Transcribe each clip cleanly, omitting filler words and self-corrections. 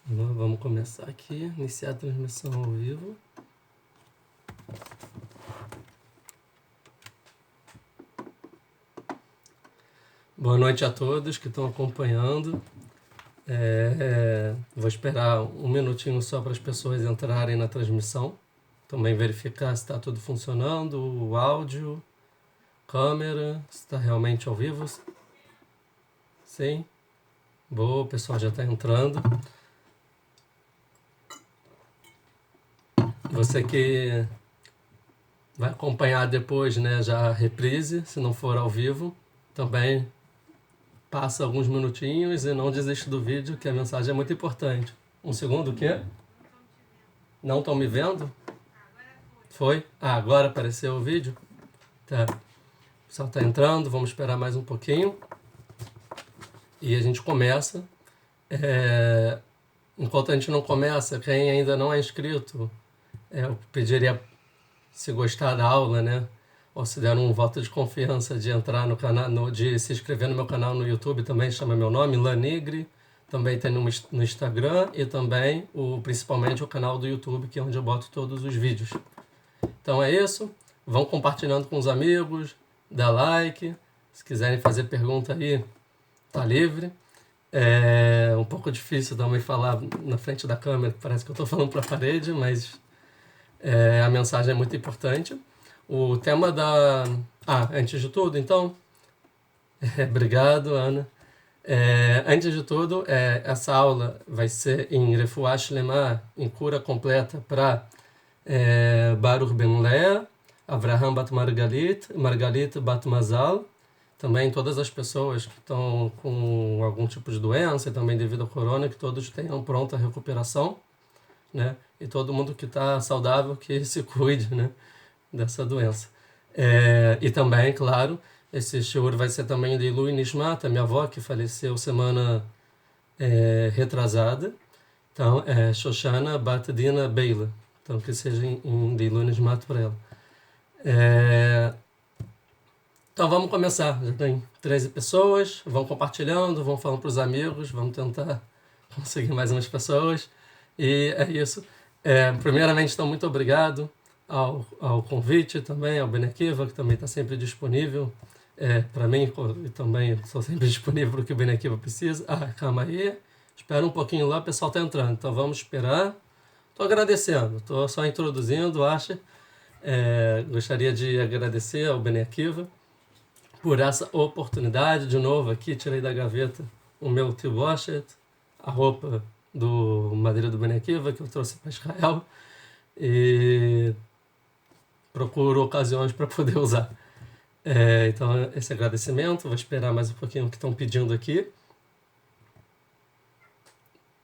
Vamos começar aqui, iniciar a transmissão ao vivo. Boa noite a todos que estão acompanhando. Vou esperar um minutinho só para as pessoas entrarem na transmissão. Também verificar se está tudo funcionando, o áudio, câmera, se está realmente ao vivo. Sim? Boa, o pessoal já está entrando. Você que vai acompanhar depois, né, já a reprise, se não for ao vivo, também passa alguns minutinhos e não desiste do vídeo, que a mensagem é muito importante. Um segundo, o quê? Não estão me vendo? Foi? Agora apareceu o vídeo? Tá. O pessoal está entrando, vamos esperar mais um pouquinho. E a gente começa. Enquanto a gente não começa, quem ainda não é inscrito, eu pediria, se gostar da aula, né, ou se der um voto de confiança de entrar no canal, de se inscrever no meu canal no YouTube, também chama meu nome, Lanigre, também tem no Instagram e também, principalmente, o canal do YouTube, que é onde eu boto todos os vídeos. Então é isso, vão compartilhando com os amigos, dá like, se quiserem fazer pergunta aí, tá livre. É um pouco difícil também falar na frente da câmera, parece que eu estou falando para a parede, mas a mensagem é muito importante. O tema da... antes de tudo, então... obrigado, Ana. Antes de tudo, essa aula vai ser em Refuah Shlema, em cura completa, para Baruch Ben Lea, Avraham Bat Margalit Bat Mazal, também todas as pessoas que estão com algum tipo de doença, e também devido ao corona, que todos tenham pronta recuperação, né? E todo mundo que está saudável, que se cuide, né, dessa doença. E também, claro, esse shiur vai ser também de Ilui Nishmat, a minha avó, que faleceu semana retrasada. Então, Shoshana Bat Dina Beila. Então, que seja em de Ilui Nishmat para ela. Então, vamos começar. Já tem 13 pessoas, vão compartilhando, vão falando para os amigos, vamos tentar conseguir mais umas pessoas. E é isso. Primeiramente, então, muito obrigado ao convite também, ao Ben Akiva, que também está sempre disponível para mim, e também sou sempre disponível para o que o Ben Akiva precisa. Calma aí, espera um pouquinho lá, o pessoal está entrando, então vamos esperar. Estou agradecendo, estou só introduzindo, acho. Gostaria de agradecer ao Ben Akiva por essa oportunidade. De novo aqui, tirei da gaveta o meu Tilboshet, a roupa do Madeira do Ben Akiva, que eu trouxe para Israel, e procuro ocasiões para poder usar. Então, esse agradecimento, vou esperar mais um pouquinho o que estão pedindo aqui.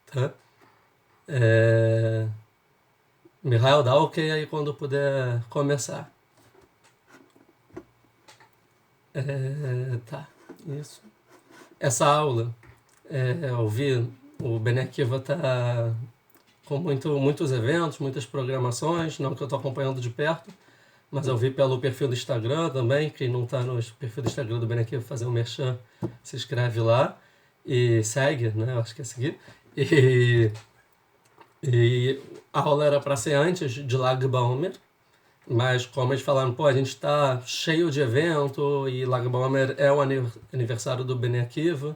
Tá? Mihael, dá ok aí quando puder começar. Tá, isso. Essa aula, eu vi, o Ben Akiva está com muitos eventos, muitas programações, não que eu estou acompanhando de perto, mas eu vi pelo perfil do Instagram também. Quem não está no perfil do Instagram do Ben Akiva, fazer um merchan, se inscreve lá e segue, né? Eu acho que é seguir. E a aula era para ser antes de Lag BaOmer, mas como eles falaram, a gente está cheio de evento e Lag BaOmer é o aniversário do Ben Akiva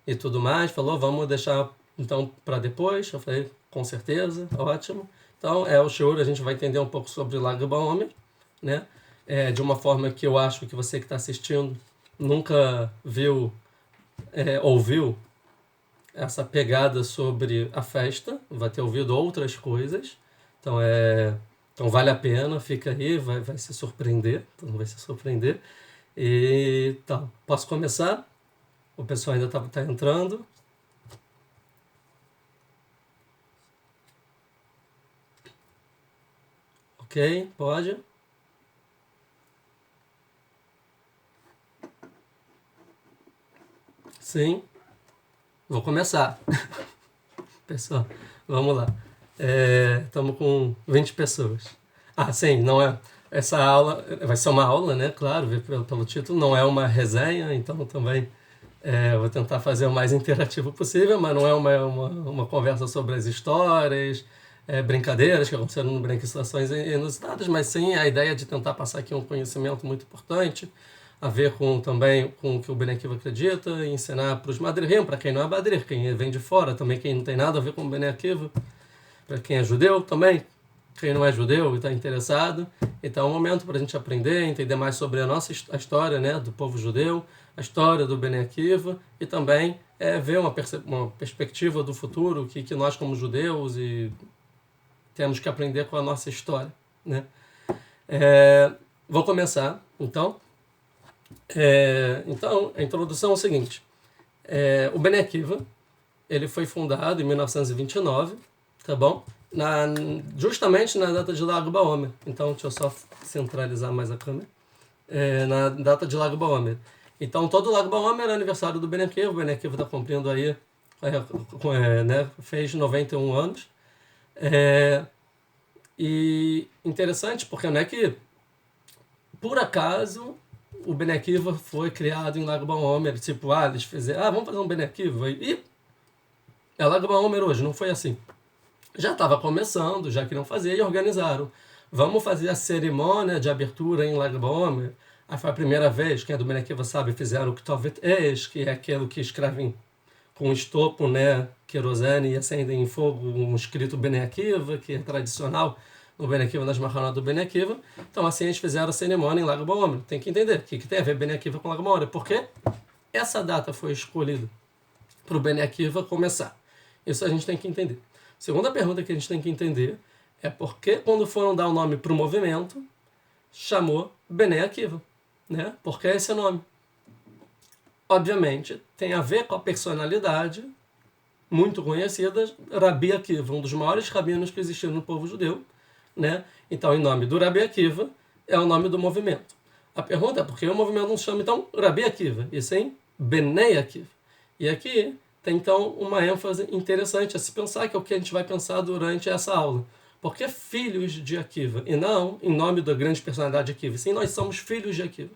e tudo mais, falou, vamos deixar então para depois. Eu falei, com certeza, ótimo. Então, o shiur, a gente vai entender um pouco sobre Lag BaOmer, né? De uma forma que eu acho que você que está assistindo nunca viu, ouviu essa pegada sobre a festa, vai ter ouvido outras coisas. Então vale a pena, fica aí, vai se surpreender, vai se surpreender. E tá, posso começar? O pessoal ainda tá entrando. Ok, pode. Sim, vou começar. Pessoal, vamos lá. Estamos com 20 pessoas. Sim, não é. Essa aula vai ser uma aula, né? Claro, pelo título, não é uma resenha, então também Vou tentar fazer o mais interativo possível, mas não é uma conversa sobre as histórias, brincadeiras que aconteceram no Branco em situações inusitadas, mas sim a ideia de tentar passar aqui um conhecimento muito importante, a ver também com o que o Ben Akiva acredita, e ensinar para os Madririm, para quem não é Madrir, quem vem de fora, também quem não tem nada a ver com o Ben Akiva, para quem é judeu também, quem não é judeu e está interessado. Então é um momento para a gente aprender, entender mais sobre a história, né, do povo judeu, a história do Ben Akiva, e também ver uma perspectiva do futuro que nós como judeus temos que aprender com a nossa história, né? Vou começar, então. Então, a introdução é o seguinte. O Ben Akiva, ele foi fundado em 1929, tá bom? Justamente na data de Lag BaOmer. Então, deixa eu só centralizar mais a câmera. Na data de Lag BaOmer. Então, todo Lag BaOmer é aniversário do Ben Akiva. O Ben Akiva está cumprindo aí, né, fez 91 anos. E interessante, porque não é que, por acaso, o Ben Akiva foi criado em Lag BaOmer. Tipo, eles fizeram, vamos fazer um Ben Akiva. E é Lag BaOmer hoje, não foi assim. Já estava começando, já queriam fazer e organizaram. Vamos fazer a cerimônia de abertura em Lag BaOmer. Aí foi a primeira vez, quem é do Ben Akiva sabe, fizeram o Ktovet Esh, que é aquilo que escrevem com estopo, né, querosene, e acendem em fogo um escrito Ben Akiva, que é tradicional no Ben Akiva, nas Mahanot do Ben Akiva. Então assim eles fizeram a cerimônia em Lag BaOmer. Tem que entender o que tem a ver Ben Akiva com Lag BaOmer. Porque essa data foi escolhida para o Ben Akiva começar. Isso a gente tem que entender. Segunda pergunta que a gente tem que entender é por que, quando foram dar o nome para o movimento, chamou Ben Akiva, né? Por que esse nome? Obviamente, tem a ver com a personalidade muito conhecida, Rabi Akiva, um dos maiores rabinos que existiram no povo judeu, né? Então, em nome do Rabi Akiva, é o nome do movimento. A pergunta é por que o movimento não se chama, então, Rabi Akiva, e sim Bnei Akiva. E aqui tem, então, uma ênfase interessante a se pensar, que é o que a gente vai pensar durante essa aula. Por que filhos de Akiva? E não em nome da grande personalidade de Akiva. Sim, nós somos filhos de Akiva.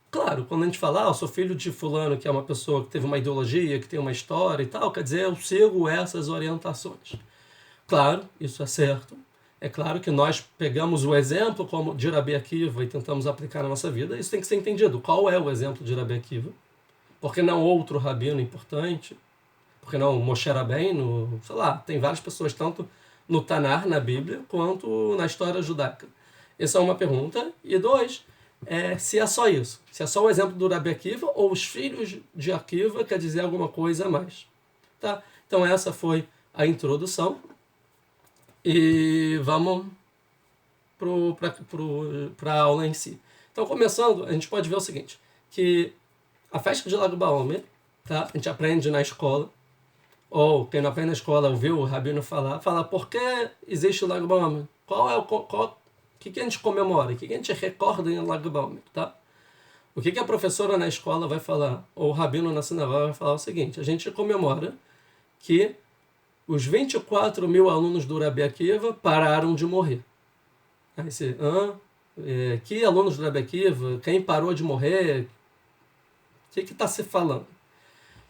Claro, quando a gente fala, eu sou filho de fulano, que é uma pessoa que teve uma ideologia, que tem uma história e tal, quer dizer, eu sigo essas orientações. Claro, isso é certo. É claro que nós pegamos o exemplo como de Rabi Akiva e tentamos aplicar na nossa vida. Isso tem que ser entendido. Qual é o exemplo de Rabi Akiva? Por que não outro rabino importante? Porque não Moshe Rabbeinu, sei lá, tem várias pessoas, tanto no Tanar, na Bíblia, quanto na história judaica. Essa é uma pergunta. E dois, se é só isso. Se é só o exemplo do Rabi Akiva, ou os filhos de Akiva quer dizer alguma coisa a mais. Tá? Então essa foi a introdução. E vamos para a aula em si. Então, começando, a gente pode ver o seguinte, que a festa de Lag BaOmer, tá? A gente aprende na escola, ou quem não aprende na escola ouviu o rabino falar por que existe o Lag BaOmer? O que a gente comemora? O que a gente recorda em Lag BaOmer? Tá? O que a professora na escola vai falar? Ou o rabino na sinagoga vai falar o seguinte: a gente comemora que os 24 mil alunos do Rabi Akiva pararam de morrer. Aí você, que alunos do Rabi Akiva? Quem parou de morrer? O que está se falando?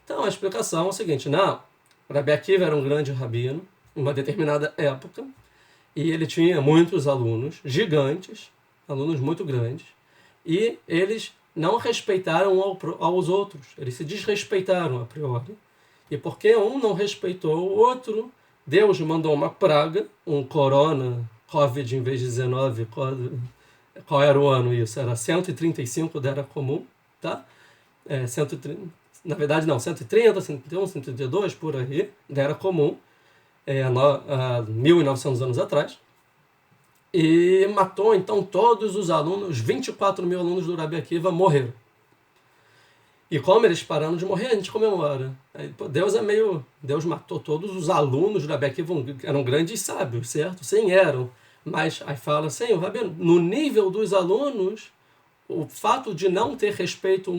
Então a explicação é o seguinte: não, Rabi Akiva era um grande rabino, em uma determinada época, e ele tinha muitos alunos, gigantes, alunos muito grandes, e eles não respeitaram aos outros, eles se desrespeitaram a priori. E porque um não respeitou o outro, Deus mandou uma praga, um corona, Covid em vez de 19, qual era o ano isso? Era 135 da Era Comum, tá? 130, na verdade não, 130, 131, 132, por aí, da Era Comum, há 1.900 anos atrás. E matou então todos os alunos, 24 mil alunos do Rabi Akiva morreram. E como eles pararam de morrer, a gente comemora. Deus matou todos os alunos do Rabi Akiva, eram grandes sábios, certo? Sim, eram. Mas aí fala assim, o rabino, no nível dos alunos, o fato de não ter respeito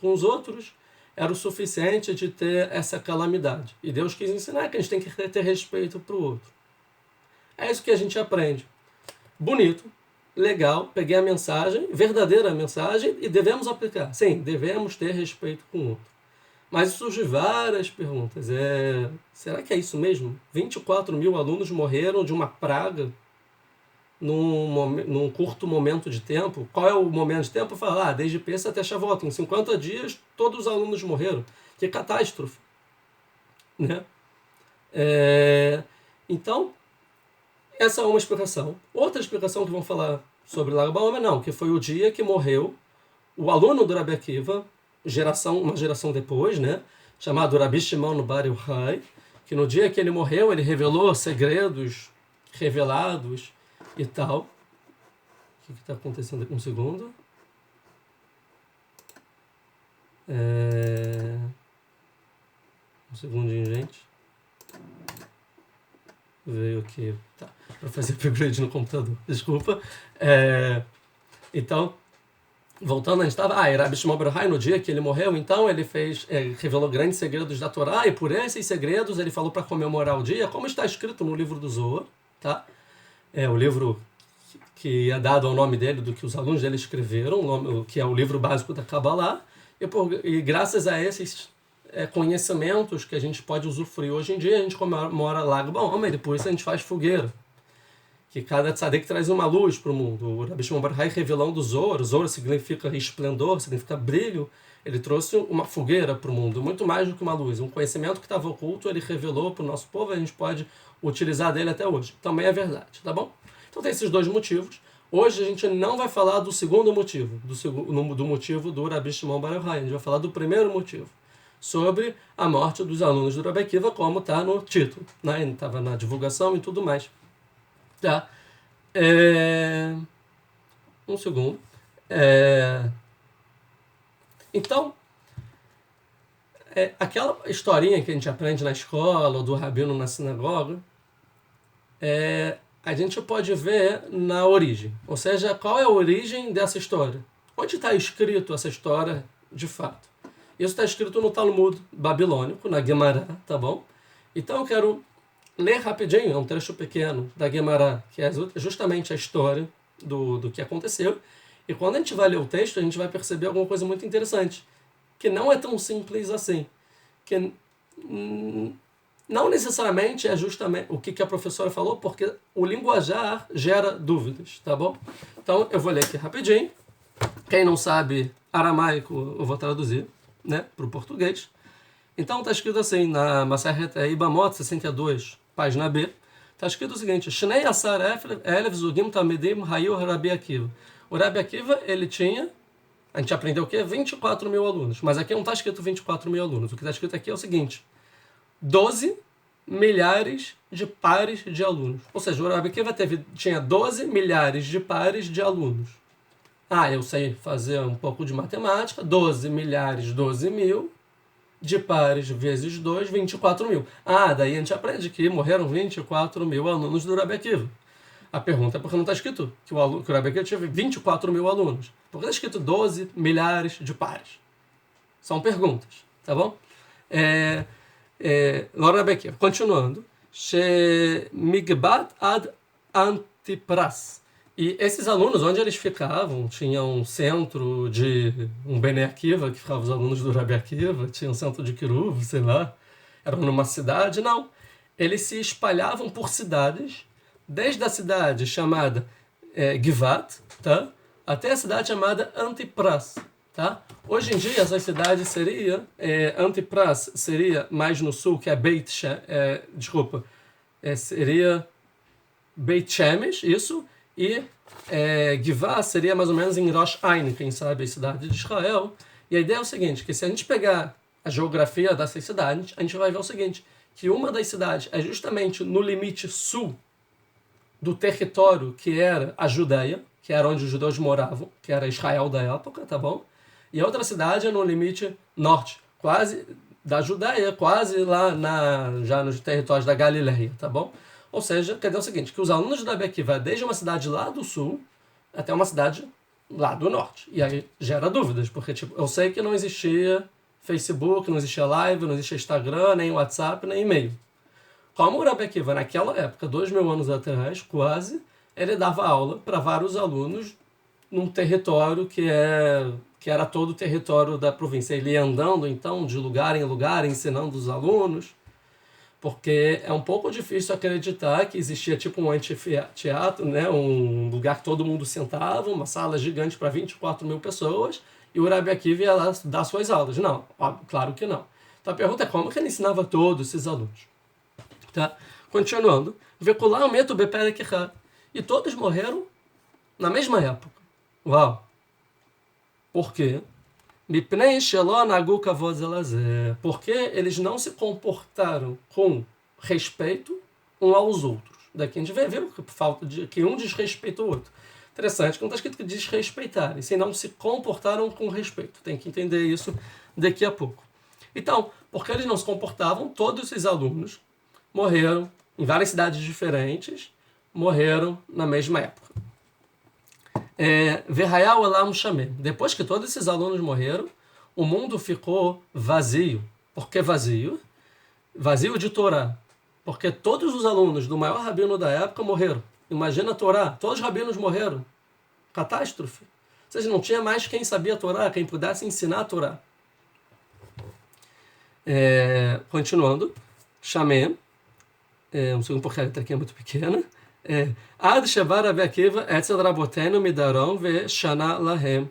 com os outros, era o suficiente de ter essa calamidade. E Deus quis ensinar que a gente tem que ter respeito para o outro. É isso que a gente aprende. Bonito. Legal, peguei a mensagem, verdadeira mensagem, e devemos aplicar. Sim, devemos ter respeito com o outro. Mas surgem várias perguntas. Será que é isso mesmo? 24 mil alunos morreram de uma praga num curto momento de tempo? Qual é o momento de tempo? Falar, desde Pêssego até Shavuot, em 50 dias, todos os alunos morreram. Que catástrofe, né? Então, essa é uma explicação. Outra explicação que vão falar sobre Lag BaOmer, não, que foi o dia que morreu o aluno do Rabi Akiva, uma geração depois, né, chamado Rabi Shimon Bar Yochai, que no dia que ele morreu, ele revelou segredos revelados e tal. O que está acontecendo aqui? Um segundo. Um segundinho, gente. Veio aqui, tá, para fazer upgrade no computador, desculpa. Então, voltando, a gente estava... Rabi Shimon Bar Yochai, no dia que ele morreu, então ele revelou grandes segredos da Torá, e por esses segredos ele falou para comemorar o dia, como está escrito no livro do Zohar, tá? O livro que é dado ao nome dele, do que os alunos dele escreveram, que é o livro básico da Kabbalah, e graças a esses conhecimentos que a gente pode usufruir hoje em dia, a gente comemora Lag BaOmer, e por isso a gente faz fogueira. Que cada tzadik traz uma luz para o mundo. O Rabi Shimon Bar Yochai revelando o Zohar. O Zohar significa esplendor, significa brilho. Ele trouxe uma fogueira para o mundo, muito mais do que uma luz. Um conhecimento que estava oculto, ele revelou para o nosso povo, e a gente pode utilizar dele até hoje. Também é verdade, tá bom? Então tem esses dois motivos. Hoje a gente não vai falar do segundo motivo, do motivo do Rabi Shimon Bar Yochai. A gente vai falar do primeiro motivo, sobre a morte dos alunos do Rabi Akiva, como está no título, né? Estava na divulgação e tudo mais. Tá? Um segundo. Então, aquela historinha que a gente aprende na escola, ou do rabino na sinagoga, a gente pode ver na origem. Ou seja, qual é a origem dessa história? Onde está escrito essa história de fato? Isso está escrito no Talmud babilônico, na Gemara, tá bom? Então eu quero ler rapidinho, é um trecho pequeno da Gemara, que é justamente a história do que aconteceu. E quando a gente vai ler o texto, a gente vai perceber alguma coisa muito interessante, que não é tão simples assim. Que não necessariamente é justamente o que a professora falou, porque o linguajar gera dúvidas, tá bom? Então eu vou ler aqui rapidinho. Quem não sabe aramaico, eu vou traduzir, né, para o português. Então está escrito assim, na Maseret Ibamot 62, página B, está escrito o seguinte: Shnei Asar Elev Zugim Talmidim Hayu Rabi Akiva. O Rabi Akiva, ele tinha, a gente aprendeu o quê? 24 mil alunos. Mas aqui não está escrito 24 mil alunos. O que está escrito aqui é o seguinte: 12 milhares de pares de alunos. Ou seja, o Rabi Akiva tinha 12 milhares de pares de alunos. Eu sei fazer um pouco de matemática. 12 milhares, 12 mil, de pares vezes 2, 24 mil. Daí a gente aprende que morreram 24 mil alunos do Rabi Akiva. A pergunta é por que não está escrito que o Rabi Akiva tinha 24 mil alunos. Por que está escrito 12 milhares de pares? São perguntas, tá bom? Rabi Akiva, continuando. Migbat ad Antipras. E esses alunos, onde eles ficavam, tinha um centro de um Bnei Akiva, que ficava os alunos do Rabi Akiva, tinha um centro de Kiruv, sei lá, era numa cidade, não. Eles se espalhavam por cidades, desde a cidade chamada Givat, tá? Até a cidade chamada Antipras, tá? Hoje em dia, essa cidade seria, Antipras seria mais no sul, que é seria Beit Shemesh, isso. E Givá seria mais ou menos em Rosh Ain, quem sabe, a cidade de Israel. E a ideia é o seguinte, que se a gente pegar a geografia dessas cidades, a gente vai ver o seguinte, que uma das cidades é justamente no limite sul do território que era a Judéia, que era onde os judeus moravam, que era Israel da época, tá bom? E a outra cidade é no limite norte, quase da Judéia, quase lá já nos territórios da Galileia, tá bom? Ou seja, quer dizer o seguinte, que os alunos do Rabi Akiva, desde uma cidade lá do sul até uma cidade lá do norte. E aí gera dúvidas, porque eu sei que não existia Facebook, não existia Live, não existia Instagram, nem WhatsApp, nem e-mail. Como o Rabi Akiva, naquela época, 2000 anos atrás, quase, ele dava aula para vários alunos num território que que era todo o território da província. Ele ia andando, então, de lugar em lugar, ensinando os alunos, porque é um pouco difícil acreditar que existia tipo um anfiteatro, né? Um lugar que todo mundo sentava, uma sala gigante para 24 mil pessoas, e o Rabi Akiva ia lá dar suas aulas. Não, claro que não. Então a pergunta é como que ele ensinava todos esses alunos? Tá? Continuando. Vekulam metu beperek echad. E todos morreram na mesma época. Uau! Por quê? Mipnei shelo nagu kavod zelazé. Porque eles não se comportaram com respeito uns aos outros. Daqui a gente vê que falta de que um desrespeita o outro. Interessante que não está escrito que desrespeitarem, se não se comportaram com respeito. Tem que entender isso daqui a pouco. Então, porque eles não se comportavam, todos esses alunos morreram em várias cidades diferentes, morreram na mesma época. Verhayal Elam Shamem. Depois que todos esses alunos morreram, o mundo ficou vazio. Por que vazio? Vazio de Torá. Porque todos os alunos do maior rabino da época morreram. Imagina a Torá, todos os rabinos morreram. Catástrofe. Ou seja, não tinha mais quem sabia a Torá, quem pudesse ensinar a Torá. Continuando. Shamem. Um segundo, porque a letra aqui é muito pequena. Ad shevar Rabi Akiva etzel rabotenu midaron ve shana lahem.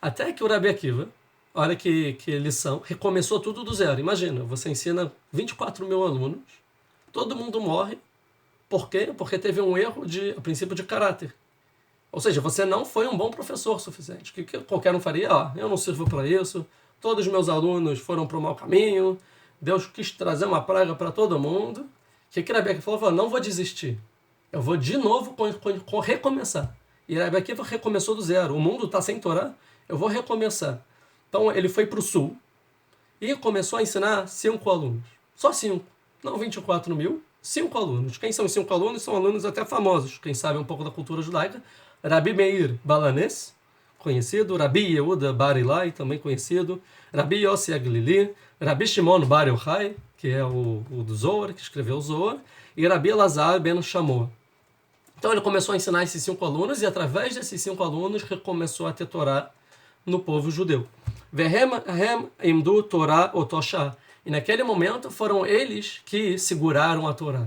Até que o Rabi Akiva, olha que lição, recomeçou tudo do zero. Imagina, você ensina 24 mil alunos, todo mundo morre. Por quê? Porque teve um erro a princípio de caráter. Ou seja, você não foi um bom professor suficiente. Que qualquer um faria? Eu não sirvo para isso, todos os meus alunos foram para o mau caminho, Deus quis trazer uma praga para todo mundo. O que Rabi Akiva falou? Não vou desistir. Eu vou de novo recomeçar. E Rabi Akiva recomeçou do zero. O mundo está sem Torá, eu vou recomeçar. Então ele foi para o sul e começou a ensinar 5 alunos. Só 5. Não 24 mil, 5 alunos. Quem são os 5 alunos? São alunos até famosos. Quem sabe um pouco da cultura judaica. Rabi Meir Balanés, conhecido. Rabi Yehuda Bar Ilai, também conhecido. Rabi Yossi Aglili. Rabi Shimon Bar Yochai, que é o do Zohar, que escreveu o Zohar. E Rabi Elazar ben Shammua. Então ele começou a ensinar esses 5 alunos e através desses 5 alunos recomeçou a ter Torá no povo judeu. Vehem imdu Torá otoshá. E naquele momento foram eles que seguraram a Torá.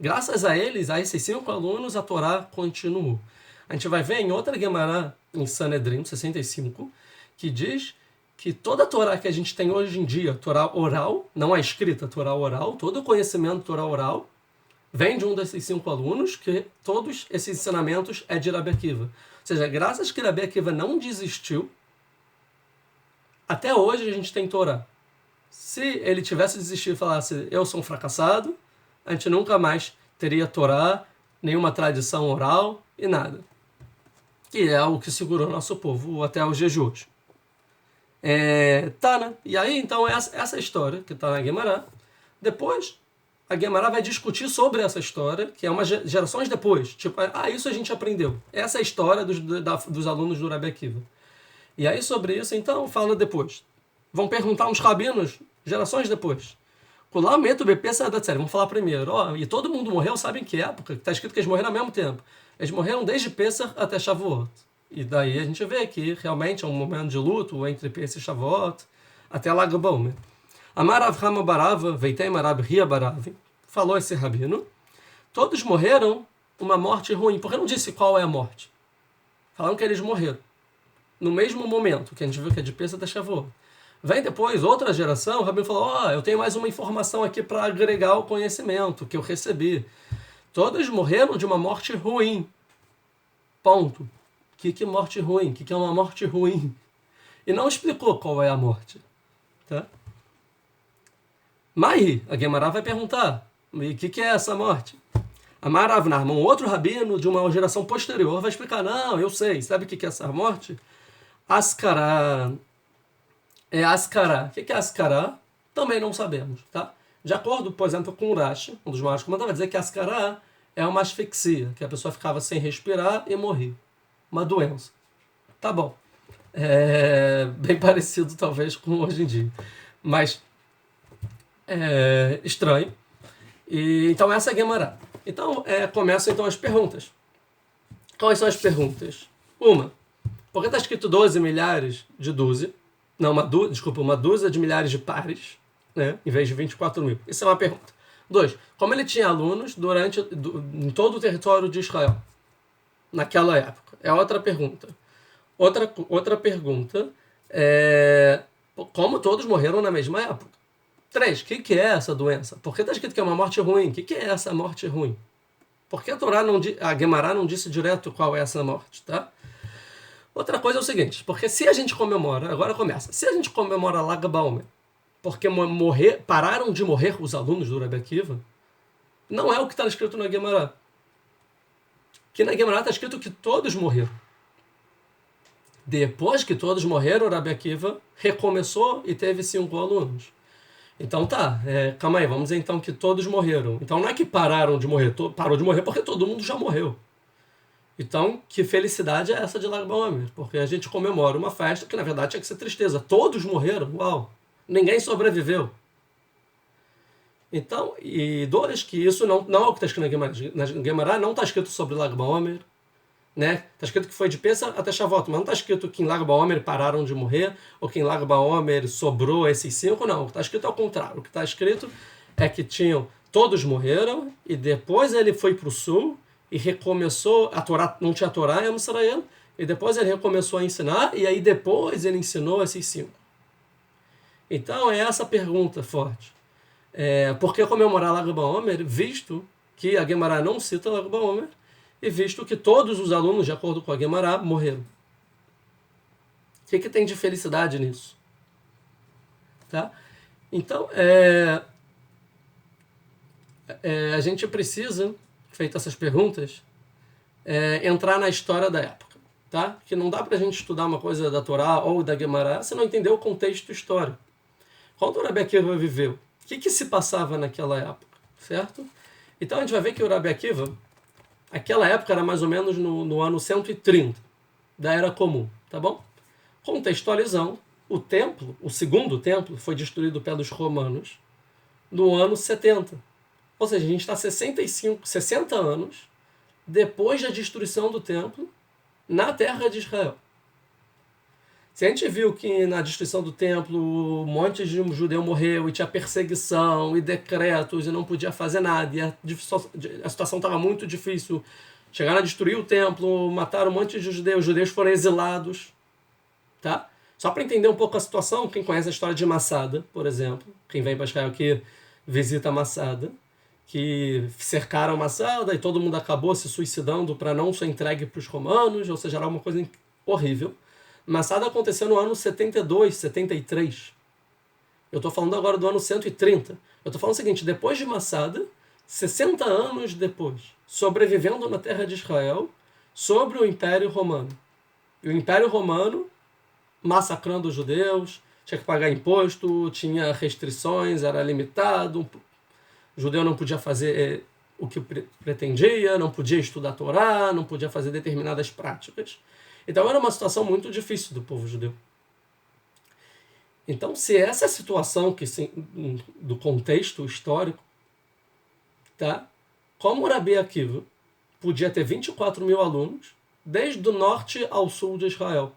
Graças a eles, a esses 5 alunos, a Torá continuou. A gente vai ver em outra Gemara, em Sanedrim 65, que diz que toda a Torá que a gente tem hoje em dia, Torá oral, não a escrita, Torá oral, todo o conhecimento Torá oral, vem de um desses 5 alunos, que todos esses ensinamentos é de Rabi Akiva. Ou seja, graças a que Rabi Akiva não desistiu, até hoje a gente tem Torá. Se ele tivesse desistido e falasse, eu sou um fracassado, a gente nunca mais teria Torá, nenhuma tradição oral e nada. Que é o que segurou nosso povo até os dias de hoje. Né? E aí, então, essa história que está na Gemara, depois a Gemara vai discutir sobre essa história, que é umas gerações depois. Tipo, isso a gente aprendeu. Essa é a história dos alunos do Rabi Akiva. E aí, sobre isso, então, fala depois. Vão perguntar uns rabinos, gerações depois. Vamos falar primeiro. E todo mundo morreu, sabem que época? Está escrito que eles morreram ao mesmo tempo. Eles morreram desde Pessah até Shavuot. E daí a gente vê que realmente é um momento de luto entre Pessah e Shavuot, até Lag Ba'omer. Amar Avraham Barava, Veitem Arab Ria Baravi, falou esse rabino, todos morreram uma morte ruim. Porque não disse qual é a morte. Falaram que eles morreram no mesmo momento, que a gente viu que é de Pessah até Shavuot. Vem depois, outra geração, o rabino falou, eu tenho mais uma informação aqui para agregar o conhecimento que eu recebi. Todos morreram de uma morte ruim. Ponto. Que morte ruim? O que é uma morte ruim? E não explicou qual é a morte. Tá? Mas a Gemara vai perguntar, o que é essa morte? Amar Avnarman, um outro rabino de uma geração posterior, vai explicar, não, eu sei, sabe o que é essa morte? Ascará. Ascará. O que é Ascará? Também não sabemos, tá? De acordo, por exemplo, com o Rashi, um dos maiores comandantes, vai dizer que Ascará é uma asfixia, que a pessoa ficava sem respirar e morria. Uma doença. Tá bom. Bem parecido, talvez, com hoje em dia. Mas estranho. E, então, essa é a Gemara. Então, começam então as perguntas. Quais são as perguntas? Uma. Por que está escrito 12 milhares de dúzia? Não, uma dúzia de milhares de pares, né? Em vez de 24 mil. Isso é uma pergunta. 2. Como ele tinha alunos em todo o território de Israel, naquela época? É outra pergunta. Outra pergunta é como todos morreram na mesma época? 3. O que é essa doença? Por que está escrito que é uma morte ruim? O que é essa morte ruim? Por que a Guemará não disse direto qual é essa morte, tá? Outra coisa é o seguinte, porque se a gente comemora, agora começa, se a gente comemora Lag BaOmer, porque pararam de morrer os alunos do Rabi Akiva, não é o que está escrito na Guemará. Que na Guemará está escrito que todos morreram. Depois que todos morreram, o Rabi Akiva recomeçou e teve 5 alunos. Então tá, calma aí, vamos dizer então que todos morreram. Então não é que pararam de morrer, parou de morrer porque todo mundo já morreu. Então, que felicidade é essa de Lag BaOmer? Porque a gente comemora uma festa que na verdade tinha que ser tristeza. Todos morreram, uau, ninguém sobreviveu. Então, e 2, que isso não é o que está escrito na Guemará. Na Guemará não está escrito sobre Lag BaOmer, né? Está escrito que foi de Pêssar até Shavuot, mas não está escrito que em Lag BaOmer pararam de morrer, ou que em Lag BaOmer sobrou esses 5, não. Está escrito ao contrário. O que está escrito é que todos morreram, e depois ele foi para o sul, e recomeçou, a Torá, não tinha Torá em Israel, e depois ele recomeçou a ensinar, e aí depois ele ensinou esses 5. Então é essa pergunta forte. Por que comemorar Lag BaOmer, visto que a Guemará não cita Lag BaOmer, e visto que todos os alunos, de acordo com a Guemará, morreram? O que tem de felicidade nisso? Tá? Então, a gente precisa, feitas essas perguntas, entrar na história da época. Tá? Que não dá para a gente estudar uma coisa da Torá ou da Guemará se não entender o contexto histórico. Quando o Rabi Akiva viveu, o que se passava naquela época? Certo? Então a gente vai ver que o Rabi Akiva, aquela época era mais ou menos no ano 130 da Era Comum, tá bom? Contextualizando, o segundo templo, foi destruído pelos romanos no ano 70. Ou seja, a gente está 60 anos depois da destruição do templo na terra de Israel. Se a gente viu que na destruição do templo um monte de judeu morreu e tinha perseguição e decretos e não podia fazer nada, e a situação estava muito difícil, chegaram a destruir o templo, mataram um monte de judeus, os judeus foram exilados, tá? Só para entender um pouco a situação, quem conhece a história de Massada, por exemplo, quem vem para Israel aqui visita Massada, que cercaram Massada e todo mundo acabou se suicidando para não ser entregue para os romanos, ou seja, era uma coisa horrível. Massada aconteceu no ano 72, 73. Eu estou falando agora do ano 130. Eu estou falando o seguinte, depois de Massada, 60 anos depois, sobrevivendo na terra de Israel, sobre o Império Romano. E o Império Romano massacrando os judeus, tinha que pagar imposto, tinha restrições, era limitado, o judeu não podia fazer o que pretendia, não podia estudar a Torá, não podia fazer determinadas práticas. Então era uma situação muito difícil do povo judeu. Então, se essa situação do contexto histórico, tá? Como o Rabi Akiva podia ter 24 mil alunos, desde o norte ao sul de Israel,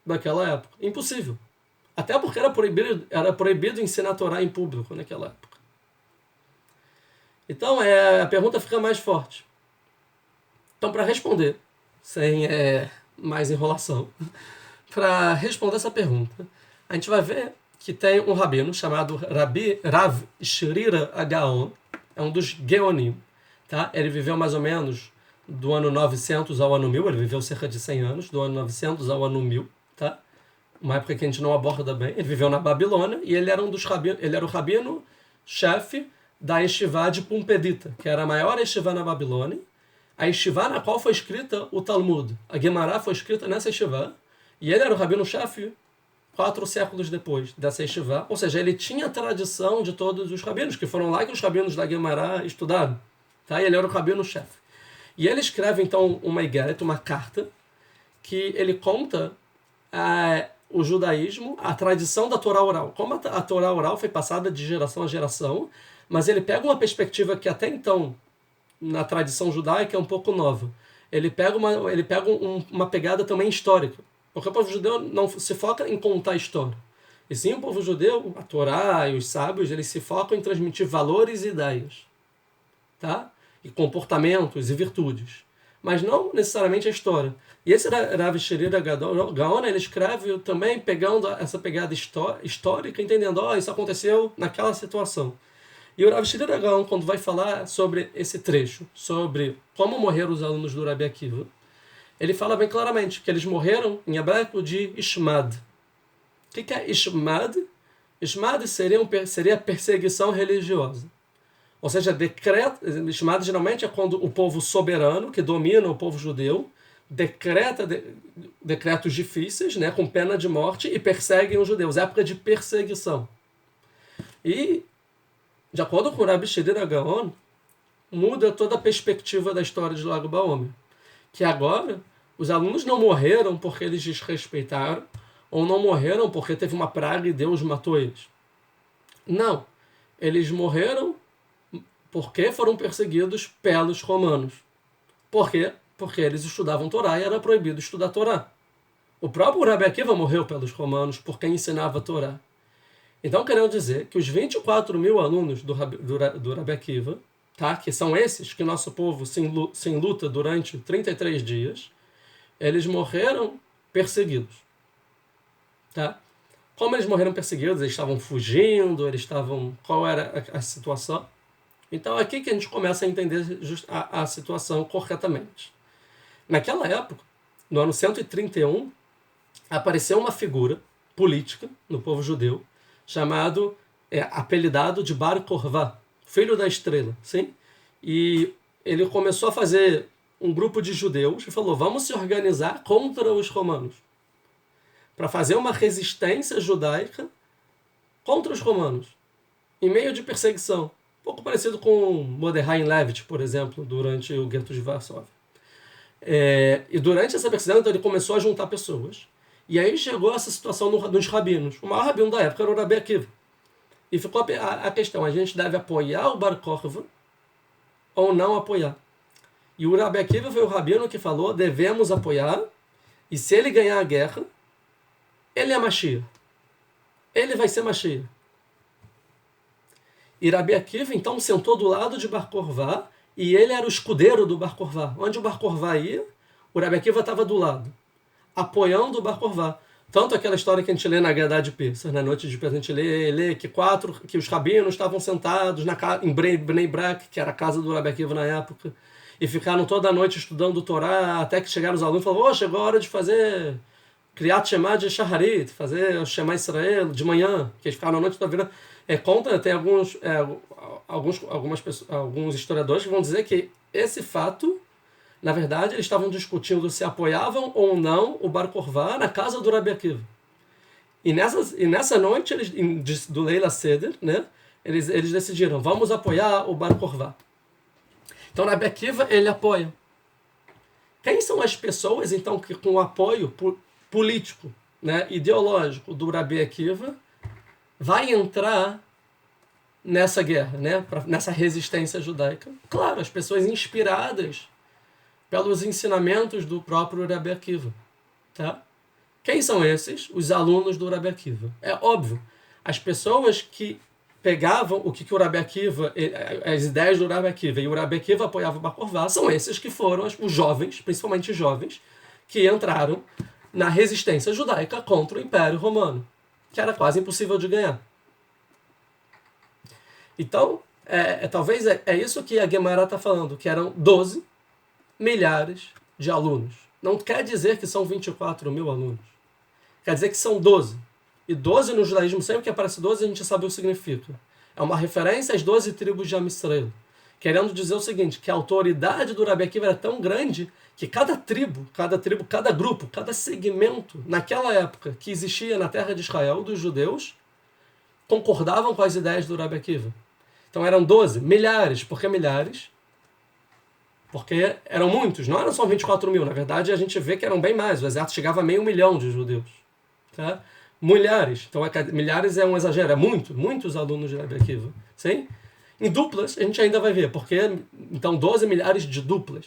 naquela época? Impossível. Até porque era proibido ensinar a Torá em público naquela época. Então, a pergunta fica mais forte. Então, para responder, sem mais enrolação, para responder essa pergunta, a gente vai ver que tem um rabino chamado Rav Shrira Gaon, é um dos Geonim, tá? Ele viveu mais ou menos do ano 900 ao ano 1000, ele viveu cerca de 100 anos, do ano 900 ao ano 1000, tá? Uma época que a gente não aborda bem. Ele viveu na Babilônia e ele era ele era o rabino-chefe da Yeshivá de Pumbedita, que era a maior Yeshivá na Babilônia, a Yeshivá na qual foi escrita o Talmud. A Guemará foi escrita nessa Yeshivá, e ele era o rabino-chefe 4 séculos depois dessa Yeshivá, ou seja, ele tinha a tradição de todos os rabinos, que foram lá que os rabinos da Guemará estudaram, tá? E ele era o rabino-chefe. E ele escreve, então, uma carta, que ele conta o judaísmo, a tradição da Torá oral. Como a Torá oral foi passada de geração a geração, mas ele pega uma perspectiva que até então, na tradição judaica, é um pouco nova. Ele pega uma pegada também histórica. Porque o povo judeu não se foca em contar a história. E sim, o povo judeu, a Torá e os sábios, eles se focam em transmitir valores e ideias, tá? E comportamentos e virtudes. Mas não necessariamente a história. E esse Rav Sherira Gaon, ele escreve também pegando essa pegada histórica, entendendo, isso aconteceu naquela situação. E o Rav Sherira Gaon, quando vai falar sobre esse trecho, sobre como morreram os alunos do Rabi Akiva, ele fala bem claramente que eles morreram em hebraico de Ishmad. O que é Ishmad? Ishmad seria perseguição religiosa. Ou seja, decreto, Ishmad geralmente é quando o povo soberano, que domina o povo judeu, decreta decretos difíceis, né, com pena de morte, e perseguem os judeus. Época de perseguição. E, de acordo com o Rabi Sherira Gaon, muda toda a perspectiva da história de Lag BaOmer. Que agora, os alunos não morreram porque eles desrespeitaram, ou não morreram porque teve uma praga e Deus matou eles. Não. Eles morreram porque foram perseguidos pelos romanos. Por quê? Porque eles estudavam Torá e era proibido estudar Torá. O próprio Rabi Akiva morreu pelos romanos porque ensinava Torá. Então, querendo dizer que os 24 mil alunos do Rabi Akiva, tá? Que são esses que nosso povo se enluta durante 33 dias, eles morreram perseguidos. Tá? Como eles morreram perseguidos, eles estavam fugindo, qual era a situação? Então, aqui que a gente começa a entender a situação corretamente. Naquela época, no ano 131, apareceu uma figura política no povo judeu, apelidado de Bar Korvá, filho da estrela, sim? E ele começou a fazer um grupo de judeus e falou, vamos se organizar contra os romanos, para fazer uma resistência judaica contra os romanos, em meio de perseguição. Um pouco parecido com Mordechai Levitt, por exemplo, durante o gueto de Varsóvia. E durante essa perseguição, então, ele começou a juntar pessoas. E aí chegou essa situação nos rabinos. O maior rabino da época era o Rabi Akiva. E ficou a questão, a gente deve apoiar o Bar Korva ou não apoiar? E o Rabi Akiva foi o rabino que falou, devemos apoiar, e se ele ganhar a guerra, ele é Mashiach. Ele vai ser Mashiach. E Rabi Akiva, então, sentou do lado de Bar Korvá, e ele era o escudeiro do Bar Korvá. Onde o Bar Korvá ia, o Rabi Akiva estava do lado, apoiando o Bar Korvá. Tanto aquela história que a gente lê na Gadá de Pessah, na noite de Pessah, a gente lê que os rabinos estavam sentados em Bnei Brak, que era a casa do Rabi Akiva na época, e ficaram toda a noite estudando o Torá, até que chegaram os alunos e falaram, chegou a hora de fazer Kriyat Shema de Shaharit, fazer o Shema Israel de manhã, que eles ficaram a noite toda virando. Tem alguns historiadores que vão dizer que esse fato, na verdade, eles estavam discutindo se apoiavam ou não o Bar Korvá na casa do Rabi Akiva. E nessa noite do Leila Seder, né, eles decidiram, vamos apoiar o Bar Korvá. Então, Rabi Akiva, ele apoia. Quem são as pessoas, então, que com o apoio político, né, ideológico do Rabi Akiva, vai entrar nessa guerra, né, nessa resistência judaica? Claro, as pessoas inspiradas pelos ensinamentos do próprio Rabi Akiva. Tá? Quem são esses? Os alunos do Rabi Akiva. É óbvio, as pessoas que pegavam o que o Rabi Akiva, as ideias do Rabi Akiva, e o Rabi Akiva apoiava o Bar Korvá, são esses que foram os jovens, principalmente jovens, que entraram na resistência judaica contra o Império Romano, que era quase impossível de ganhar. Então, talvez é isso que a Gemara está falando, que eram 12 milhares de alunos. Não quer dizer que são 24 mil alunos. Quer dizer que são 12. E 12 no judaísmo, sempre que aparece 12, a gente sabe o que significa. É uma referência às 12 tribos de Am Israel. Querendo dizer o seguinte, que a autoridade do Rabi Akiva era tão grande que cada tribo, cada grupo, cada segmento, naquela época que existia na terra de Israel, dos judeus, concordavam com as ideias do Rabi Akiva. Então eram 12, milhares. Por que milhares? Porque eram muitos, não eram só 24 mil. Na verdade, a gente vê que eram bem mais. O exército chegava a 500 mil de judeus. Tá? Milhares. Então, milhares é um exagero. É muitos alunos de Rabi Akiva. Sim? Em duplas, a gente ainda vai ver. Porque, então, 12 milhares de duplas.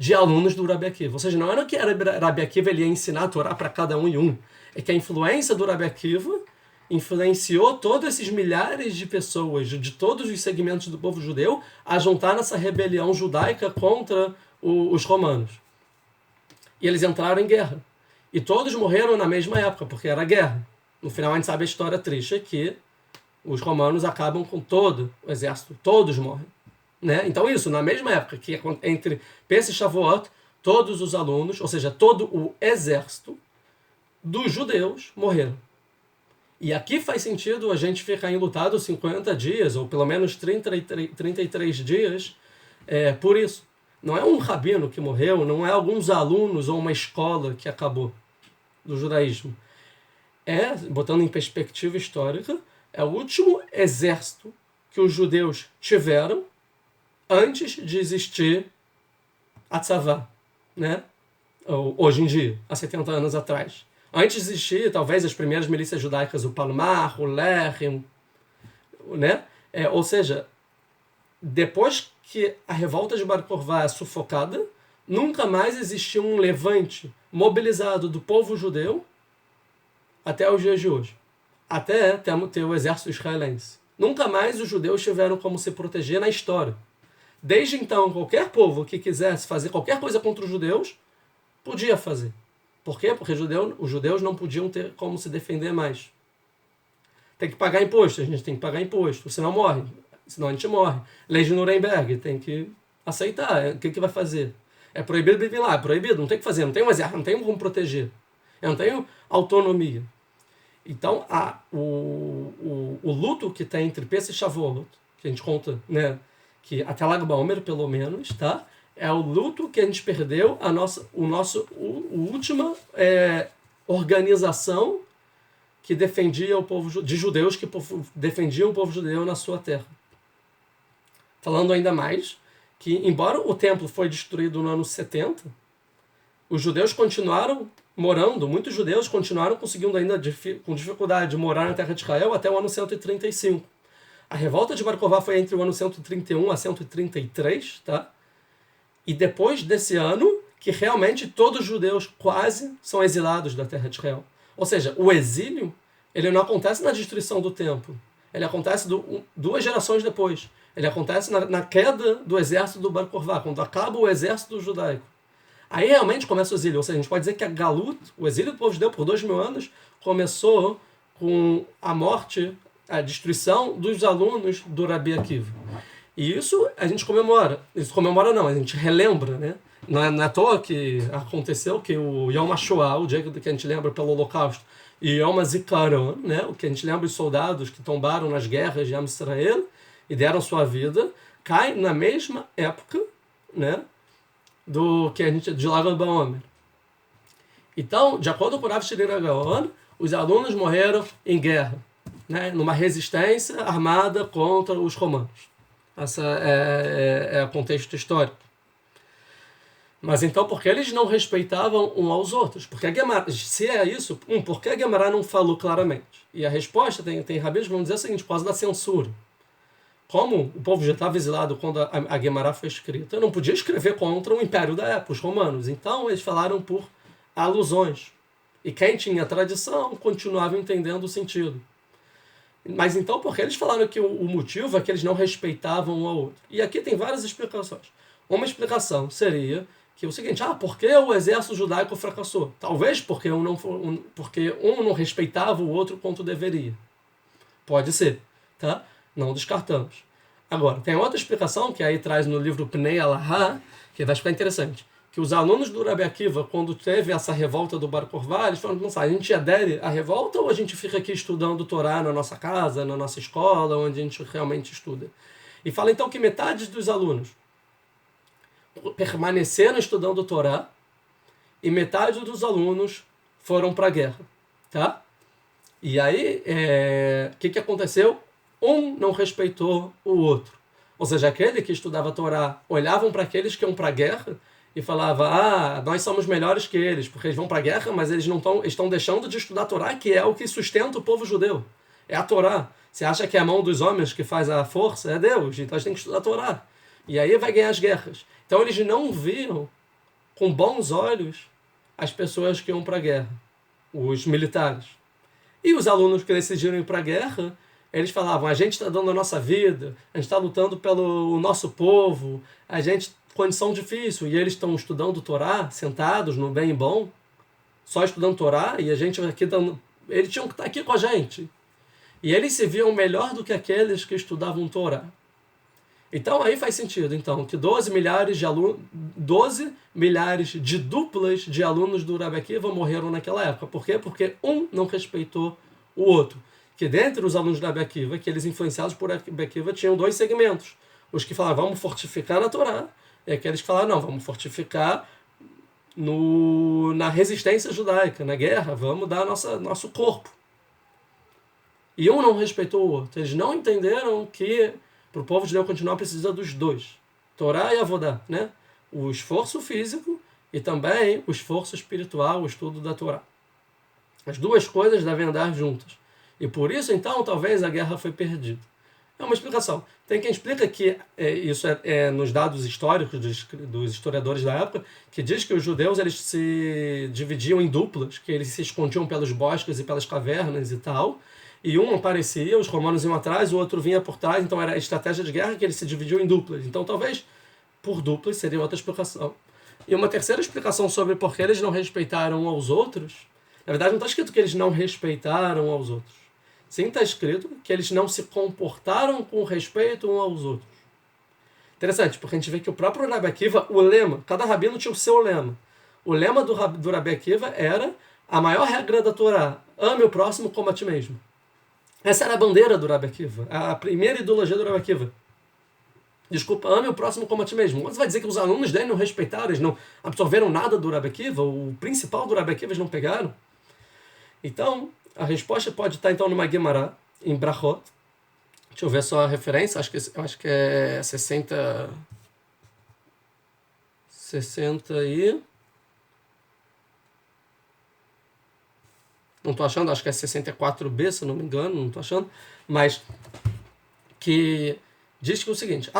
de alunos do Rabi Akiva. Ou seja, não era que Rabi Akiva ele ia ensinar a Torá para cada um e um. É que a influência do Rabi Akiva influenciou todos esses milhares de pessoas de todos os segmentos do povo judeu a juntar nessa rebelião judaica contra os romanos. E eles entraram em guerra. E todos morreram na mesma época, porque era guerra. No final a gente sabe a história triste, que os romanos acabam com todo o exército, todos morrem. Né? Então isso, na mesma época, que entre Pesach e Shavuot, todos os alunos, ou seja, todo o exército dos judeus morreram. E aqui faz sentido a gente ficar enlutado 50 dias, ou pelo menos 33 dias, por isso. Não é um rabino que morreu, não é alguns alunos ou uma escola que acabou do judaísmo. Botando em perspectiva histórica, é o último exército que os judeus tiveram antes de existir a tzavá, né? Hoje em dia, há 70 anos atrás. Antes de existir, talvez, as primeiras milícias judaicas, o Palmar, o Lechem, né? Ou seja, depois que a revolta de Bar Kokhba é sufocada, nunca mais existiu um levante mobilizado do povo judeu até os dias de hoje. Até ter o exército israelense. Nunca mais os judeus tiveram como se proteger na história. Desde então, qualquer povo que quisesse fazer qualquer coisa contra os judeus, podia fazer. Por quê? Porque os judeus não podiam ter como se defender mais. Tem que pagar imposto, a gente tem que pagar imposto, senão morre. Senão a gente morre. Lei de Nuremberg, tem que aceitar. O que vai fazer? É proibido viver lá, é proibido, não tem o que fazer, não tem um exército, não tenho como proteger. Eu não tenho autonomia. Então, o luto que tem entre Pesach e Shavuot, que a gente conta, né, que até Lag Baomer, pelo menos, tá? É o luto que a gente perdeu a última organização que defendia o povo de judeus, que defendia o povo judeu na sua terra. Falando ainda mais que, embora o templo foi destruído no ano 70, os judeus continuaram morando, muitos judeus continuaram conseguindo ainda com dificuldade morar na terra de Israel até o ano 135. A revolta de Bar Kokhba foi entre o ano 131 a 133, tá? E depois desse ano, que realmente todos os judeus quase são exilados da terra de Israel. Ou seja, o exílio, ele não acontece na destruição do templo. Ele acontece 2 gerações depois. Ele acontece na queda do exército do Bar Kokhba, quando acaba o exército judaico. Aí realmente começa o exílio. Ou seja, a gente pode dizer que a Galut, o exílio do povo judeu por 2000 anos, começou com a morte, a destruição dos alunos do Rabi Akiva. E isso a gente comemora. Isso comemora não, a gente relembra, né? Não é à toa que aconteceu que o Yom HaShoah, o dia que a gente lembra pelo Holocausto, e Yom HaZikaron, né? O que a gente lembra os soldados que tombaram nas guerras de Am Israel e deram sua vida, cai na mesma época, né? Do que a gente de Lag Baomer. Então, de acordo com o Rav Shlomo Gaon, os alunos morreram em guerra, né? Numa resistência armada contra os romanos. Esse é o contexto histórico. Mas então, por que eles não respeitavam uns aos outros? Porque a Gemara, se é isso, por que a Gemara não falou claramente? E a resposta, tem rabinos que vão dizer o seguinte, por causa da censura. Como o povo já estava exilado quando a Gemara foi escrita, não podia escrever contra o império da época, os romanos. Então, eles falaram por alusões. E quem tinha tradição continuava entendendo o sentido. Mas então, por que eles falaram que o motivo é que eles não respeitavam um ao outro? E aqui tem várias explicações. Uma explicação seria que o seguinte, por que o exército judaico fracassou? Talvez porque porque um não respeitava o outro quanto deveria. Pode ser, tá? Não descartamos. Agora, tem outra explicação que aí traz no livro Pnei Alahá, que vai ficar interessante. Que os alunos do Rabi Akiva, quando teve essa revolta do Bar Kokhba, eles falaram, a gente adere à revolta ou a gente fica aqui estudando Torá na nossa casa, na nossa escola, onde a gente realmente estuda? E fala então que metade dos alunos permaneceram estudando Torá e metade dos alunos foram para a guerra, tá? E aí, o que aconteceu? Um não respeitou o outro. Ou seja, aquele que estudava Torá olhavam para aqueles que iam para a guerra e falava, nós somos melhores que eles, porque eles vão para a guerra, mas eles não estão deixando de estudar a Torá, que é o que sustenta o povo judeu. É a Torá. Você acha que é a mão dos homens que faz a força? É Deus. Então eles têm que estudar a Torá. E aí vai ganhar as guerras. Então eles não viam com bons olhos as pessoas que iam para a guerra, os militares. E os alunos que decidiram ir para a guerra, eles falavam, a gente está dando a nossa vida, a gente está lutando pelo nosso povo, a gente, condição difícil, e eles estão estudando Torá, sentados no bem e bom, só estudando Torá, e a gente aqui dando... Eles tinham que estar aqui com a gente. E eles se viam melhor do que aqueles que estudavam Torá. Então aí faz sentido, então, que 12 milhares de duplas de alunos do Rabi Akiva morreram naquela época. Por quê? Porque um não respeitou o outro. Que dentre os alunos do Rabi Akiva, que eles influenciados por Rabi Akiva, tinham dois segmentos. Os que falavam, vamos fortificar na Torá, e aqueles que falaram, não, vamos fortificar na resistência judaica, na guerra, vamos dar nosso corpo. E um não respeitou o outro. Eles não entenderam que para o povo de Deus continuar precisa dos dois. Torá e Avodá, né? O esforço físico e também o esforço espiritual, o estudo da Torá. As duas coisas devem andar juntas. E por isso, então, talvez a guerra foi perdida. É uma explicação. Tem quem explica que isso é nos dados históricos dos historiadores da época, que diz que os judeus eles se dividiam em duplas, que eles se escondiam pelos bosques e pelas cavernas e tal, e um aparecia, os romanos iam atrás, o outro vinha por trás, então era a estratégia de guerra que eles se dividiam em duplas. Então talvez por duplas seria outra explicação. E uma terceira explicação sobre por que eles não respeitaram aos outros, na verdade não está escrito que eles não respeitaram aos outros. Sim, está escrito que eles não se comportaram com respeito uns aos outros. Interessante, porque a gente vê que o próprio Rabi Akiva, o lema, cada rabino tinha o seu lema. O lema do Rabi Akiva era a maior regra da Torá, ame o próximo como a ti mesmo. Essa era a bandeira do Rabi Akiva, a primeira ideologia do Rabi Akiva. Desculpa, ame o próximo como a ti mesmo. Você vai dizer que os alunos dele não respeitaram, eles não absorveram nada do Rabi Akiva, o principal do Rabi Akiva eles não pegaram? Então, a resposta pode estar então numa Gemara, em Brachot. Deixa eu ver só a referência, acho que é 60 e... Não estou achando, acho que é 64b, se não me engano, não estou achando, mas que diz que é o seguinte,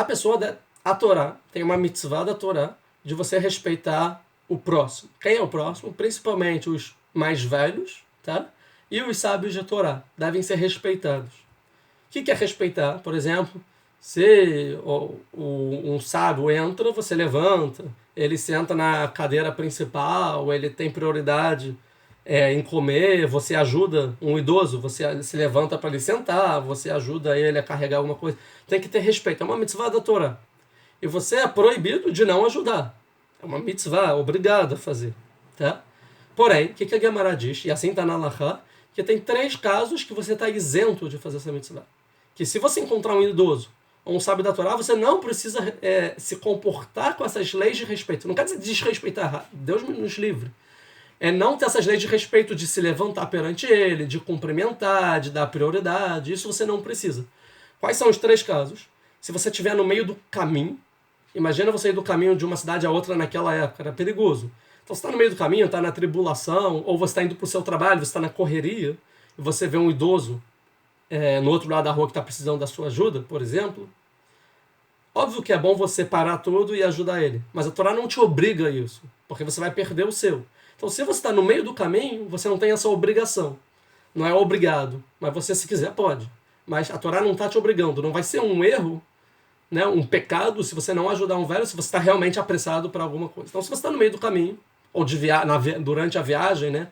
a Torá, tem uma mitzvah da Torá de você respeitar o próximo. Quem é o próximo? Principalmente os mais velhos, tá? E os sábios de Torá devem ser respeitados. O que é respeitar? Por exemplo, se um sábio entra, você levanta, ele senta na cadeira principal, ele tem prioridade em comer, você ajuda um idoso, você se levanta para ele sentar, você ajuda ele a carregar alguma coisa. Tem que ter respeito, é uma mitzvah da Torá. E você é proibido de não ajudar. É uma mitzvah, obrigado a fazer. Tá? Porém, o que a Gemara diz, e assim está na Halachá, que tem 3 casos que você está isento de fazer essa mitzvah. Que se você encontrar um idoso ou um sábio da Torá, você não precisa se comportar com essas leis de respeito. Não quer dizer desrespeitar, Deus nos livre. É não ter essas leis de respeito, de se levantar perante ele, de cumprimentar, de dar prioridade. Isso você não precisa. Quais são os 3 casos? Se você estiver no meio do caminho, imagina você ir do caminho de uma cidade a outra naquela época, era perigoso. Então você está no meio do caminho, está na tribulação, ou você está indo para o seu trabalho, você está na correria, e você vê um idoso no outro lado da rua que está precisando da sua ajuda, por exemplo. Óbvio que é bom você parar tudo e ajudar ele, mas a Torá não te obriga a isso, porque você vai perder o seu. Então, se você está no meio do caminho, você não tem essa obrigação. Não é obrigado. Mas você, se quiser, pode. Mas a Torá não está te obrigando. Não vai ser um erro, né, um pecado, se você não ajudar um velho, se você está realmente apressado para alguma coisa. Então, se você está no meio do caminho, ou durante a viagem, né,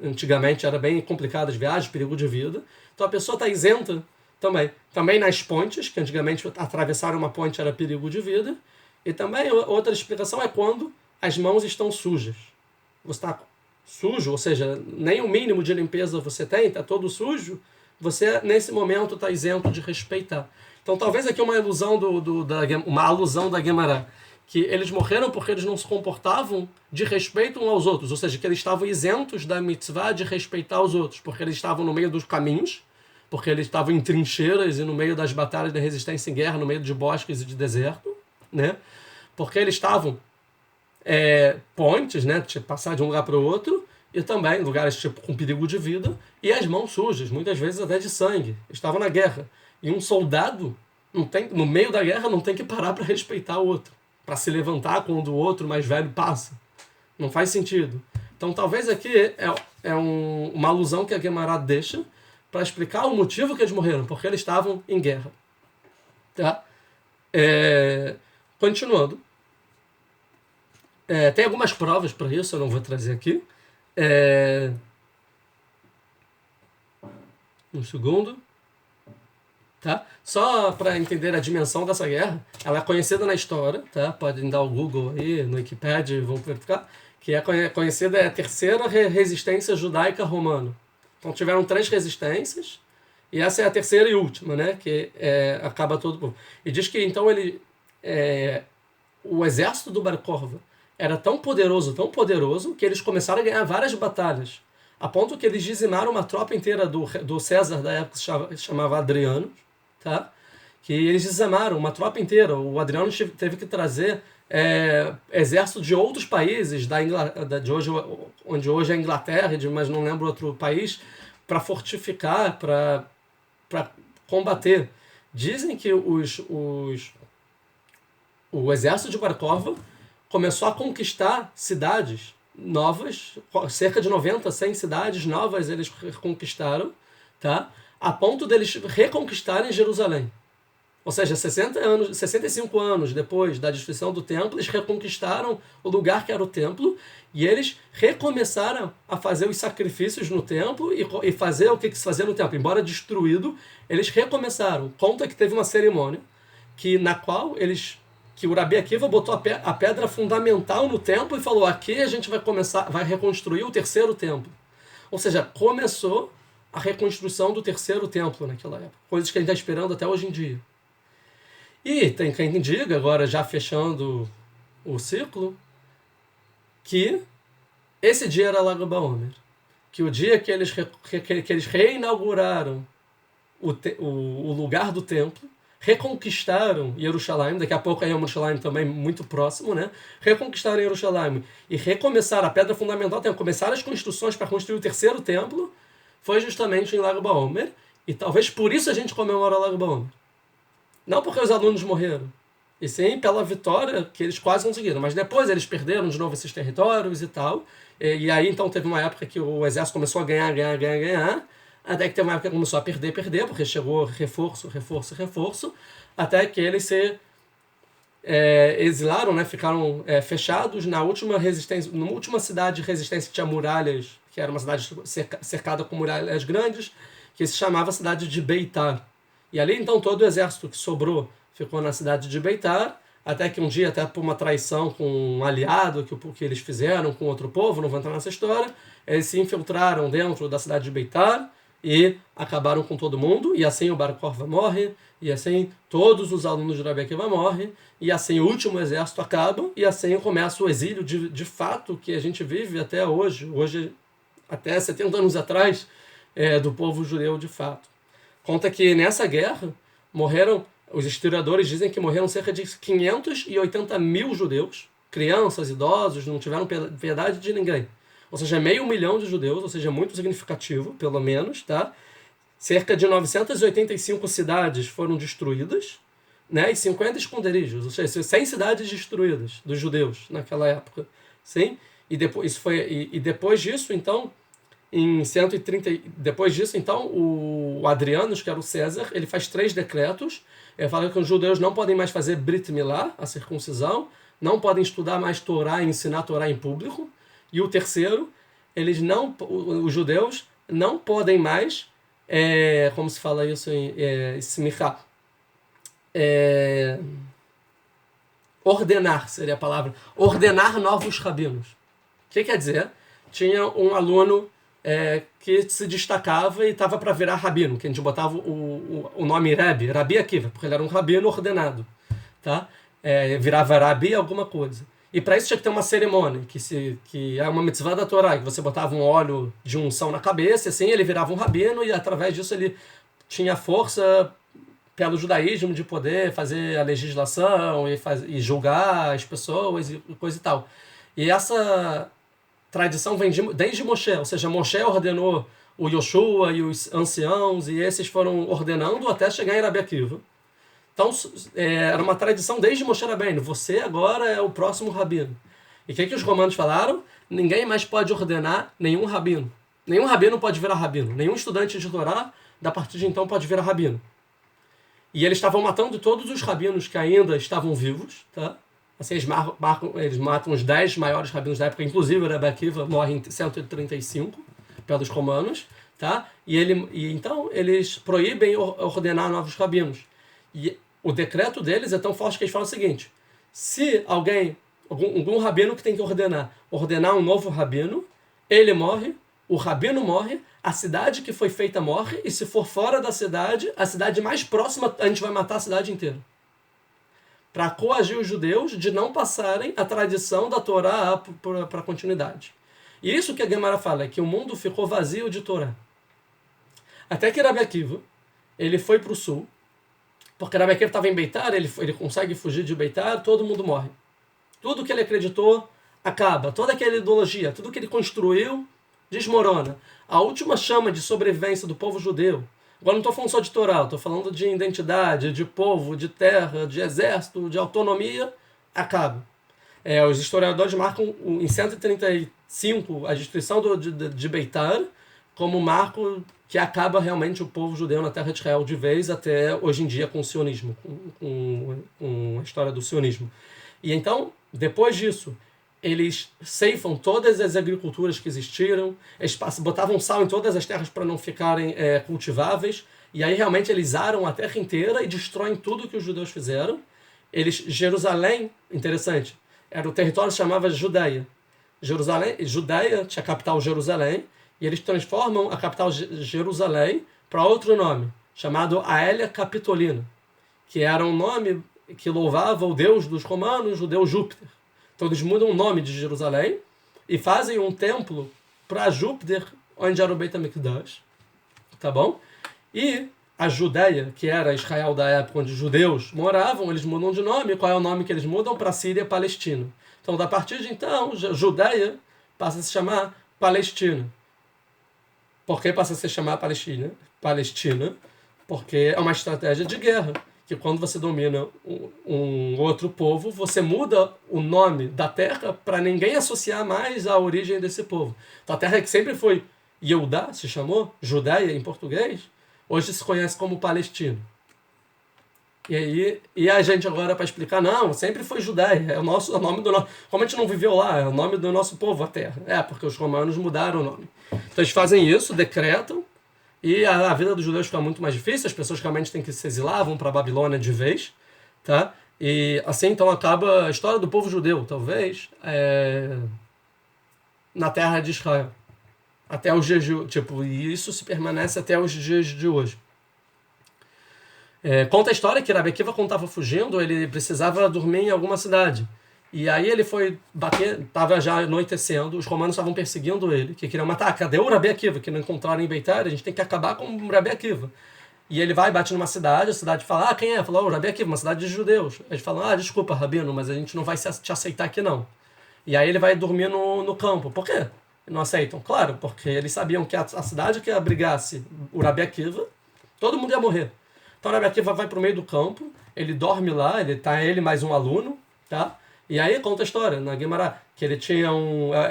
antigamente era bem complicado as viagens, perigo de vida. Então, a pessoa está isenta também. Também nas pontes, que antigamente atravessar uma ponte era perigo de vida. E também outra explicação é quando as mãos estão sujas. Você está sujo, ou seja, nem o mínimo de limpeza você tem, está todo sujo, você nesse momento está isento de respeitar. Então talvez aqui uma alusão uma alusão da Gemara, que eles morreram porque eles não se comportavam de respeito uns aos outros, ou seja, que eles estavam isentos da mitzvah de respeitar os outros, porque eles estavam no meio dos caminhos, porque eles estavam em trincheiras e no meio das batalhas da resistência em guerra, no meio de bosques e de deserto, né? Porque eles estavam pontes, né, de passar de um lugar para o outro, e também lugares tipo com perigo de vida, e as mãos sujas, muitas vezes até de sangue. Estavam na guerra. E um soldado, no meio da guerra, não tem que parar para respeitar o outro. para se levantar quando o outro mais velho passa. Não faz sentido. Então talvez aqui uma alusão que a Guemará deixa para explicar o motivo que eles morreram, porque eles estavam em guerra. Tá? Continuando. Tem algumas provas para isso, eu não vou trazer aqui. Um segundo. Tá? Só para entender a dimensão dessa guerra, ela é conhecida na história, tá? Podem dar o Google aí, no Wikipedia, vão verificar, que é conhecida, é a terceira resistência judaica romana. Então tiveram 3 resistências, e essa é a terceira e última, né? Que acaba todo. E diz que então o exército do Bar Kokhba era tão poderoso, que eles começaram a ganhar várias batalhas, a ponto que eles dizimaram uma tropa inteira do César da época, que se chamava Adriano, tá? Que eles dizamaram uma tropa inteira. O Adriano teve que trazer exército de outros países, de hoje, onde hoje é a Inglaterra, mas não lembro outro país, para fortificar, para combater. Dizem que o exército de Bar Kokhba começou a conquistar cidades novas, cerca de 90, 100 cidades novas eles conquistaram, tá? A ponto deles reconquistarem Jerusalém. Ou seja, 65 anos depois da destruição do templo, eles reconquistaram o lugar que era o templo, e eles recomeçaram a fazer os sacrifícios no templo e fazer o que se fazia no templo. Embora destruído, eles recomeçaram. Conta que teve uma cerimônia na qual que o Rabi Akiva botou a pedra fundamental no templo e falou: aqui a gente vai reconstruir o terceiro templo. Ou seja, começou a reconstrução do terceiro templo naquela época. Coisas que a gente está esperando até hoje em dia. E tem quem diga, agora já fechando o ciclo, que esse dia era Lag BaOmer. Que o dia que eles reinauguraram o lugar do templo, reconquistaram Jerusalém, daqui a pouco é Jerusalém também muito próximo, né? Reconquistaram Jerusalém e recomeçaram a pedra fundamental, começaram as construções para construir o terceiro templo, foi justamente em Lag BaOmer, e talvez por isso a gente comemora Lag BaOmer. Não porque os alunos morreram, e sim pela vitória que eles quase conseguiram, mas depois eles perderam de novo esses territórios e tal, e aí então teve uma época que o exército começou a ganhar, até que teve uma época que começou a perder, porque chegou reforço, até que eles se exilaram, né? Ficaram fechados na última cidade de resistência que tinha muralhas, que era uma cidade cercada com muralhas grandes, que se chamava cidade de Beitar. E ali então todo o exército que sobrou ficou na cidade de Beitar, até que um dia, até por uma traição com um aliado que eles fizeram com outro povo, não vou entrar nessa história, eles se infiltraram dentro da cidade de Beitar e acabaram com todo mundo, e assim o Bar Kokhba morre, e assim todos os alunos de Rabi Akiva morrem, e assim o último exército acaba, e assim começa o exílio de fato que a gente vive até hoje até 70 anos atrás, do povo judeu de fato. Conta que nessa guerra morreram, os historiadores dizem que morreram cerca de 580 mil judeus, crianças, idosos, não tiveram piedade de ninguém. Ou seja, 500 mil de judeus, ou seja, muito significativo, pelo menos, tá? Cerca de 985 cidades foram destruídas, né? E 50 esconderijos, ou seja, 100 cidades destruídas dos judeus naquela época, sim? E depois disso, então, depois disso, então, o Adrianos, que era o César, ele faz 3 decretos. Ele fala que os judeus não podem mais fazer Brit Milá, a circuncisão, não podem estudar mais Torá e ensinar Torá em público. E o terceiro, os judeus não podem mais, como se fala isso em Smichá, ordenar, seria a palavra, ordenar novos rabinos. O que quer dizer? Tinha um aluno que se destacava e estava para virar rabino, que a gente botava o nome Rabi Akiva, porque ele era um rabino ordenado, tá? Virava Rabi alguma coisa. E para isso tinha que ter uma cerimônia, que é uma mitzvah da Torá, que você botava um óleo de unção na cabeça, e assim ele virava um rabino, e através disso ele tinha força pelo judaísmo de poder fazer a legislação e julgar as pessoas e coisa e tal. E essa tradição vem desde Moshe, ou seja, Moshe ordenou o Yoshua e os anciãos, e esses foram ordenando até chegar em Rabi Akiva, Então, era uma tradição desde Moshe Rabbeinu. Você agora é o próximo rabino. E o que os romanos falaram? Ninguém mais pode ordenar nenhum rabino. Nenhum rabino pode virar rabino. Nenhum estudante de Torá, da partir de então, pode virar rabino. E eles estavam matando todos os rabinos que ainda estavam vivos, tá? Assim, eles matam os 10 maiores rabinos da época, inclusive o Rebbe Akiva morre em 135 pelos romanos, tá? E então eles proíbem ordenar novos rabinos. E o decreto deles é tão forte que eles falam o seguinte: se algum rabino que tem que ordenar um novo rabino, ele morre, o rabino morre, a cidade que foi feita morre, e se for fora da cidade, a cidade mais próxima, a gente vai matar a cidade inteira. Para coagir os judeus de não passarem a tradição da Torá para a continuidade. E isso que a Gemara fala, é que o mundo ficou vazio de Torá. Até que Rabbi Akiva, ele foi para o sul, porque Rabbi Akiva estava em Beitar, ele consegue fugir de Beitar, todo mundo morre. Tudo que ele acreditou acaba, toda aquela ideologia, tudo que ele construiu desmorona. A última chama de sobrevivência do povo judeu, agora não estou falando só de Torá, estou falando de identidade, de povo, de terra, de exército, de autonomia, acaba. Os historiadores marcam em 135 a destruição de Beitar como marco que acaba realmente o povo judeu na terra de Israel de vez, até hoje em dia com o sionismo, com a história do sionismo. E então, depois disso, eles ceifam todas as agriculturas que existiram, eles botavam sal em todas as terras para não ficarem cultiváveis, e aí realmente eles aram a terra inteira e destroem tudo que os judeus fizeram. Jerusalém, interessante, era o território que se chamava Judeia. Judeia tinha a capital Jerusalém, e eles transformam a capital Jerusalém para outro nome, chamado Aelia Capitolina, que era um nome que louvava o deus dos romanos, o deus Júpiter. Então eles mudam o nome de Jerusalém e fazem um templo para Júpiter, onde era o Beit HaMikdash, tá bom? E a Judeia, que era Israel da época onde os judeus moravam, eles mudam de nome. Qual é o nome que eles mudam? Para Síria e Palestina. Então, a partir de então, Judeia passa a se chamar Palestina. Por que passa a se chamar Palestina? Porque é uma estratégia de guerra. Que quando você domina um outro povo, você muda o nome da terra para ninguém associar mais à origem desse povo. Então a terra que sempre foi Yehudá, se chamou, Judeia em português, hoje se conhece como Palestina. E a gente agora para explicar, não, sempre foi Judeia, é o nome do nosso... Como a gente não viveu lá, é o nome do nosso povo, a terra. Porque os romanos mudaram o nome. Então eles fazem isso, decretam, e a vida dos judeus fica muito mais difícil, as pessoas realmente têm que se exilar, vão para a Babilônia de vez, tá? E assim então acaba a história do povo judeu, talvez, na terra de Israel. Até os dias de e isso se permanece até os dias de hoje. Conta a história que Rabbi Akiva, quando estava fugindo, ele precisava dormir em alguma cidade. E aí ele foi bater, estava já anoitecendo, os romanos estavam perseguindo ele, que queriam matar. Cadê o Rabbi Akiva? Que não encontraram em Beitar, a gente tem que acabar com o Rabbi Akiva. E ele vai, bate numa cidade, a cidade fala, quem é? Falou, o Rabbi Akiva, uma cidade de judeus. Eles falam, desculpa, Rabino, mas a gente não vai te aceitar aqui não. E aí ele vai dormir no campo. Por quê? Não aceitam? Claro, porque eles sabiam que a cidade que abrigasse o Rabbi Akiva, todo mundo ia morrer. Então o Rabbi Akiva vai para o meio do campo, ele dorme lá, ele mais um aluno, tá? E aí conta a história na Guimarães, que ele tinha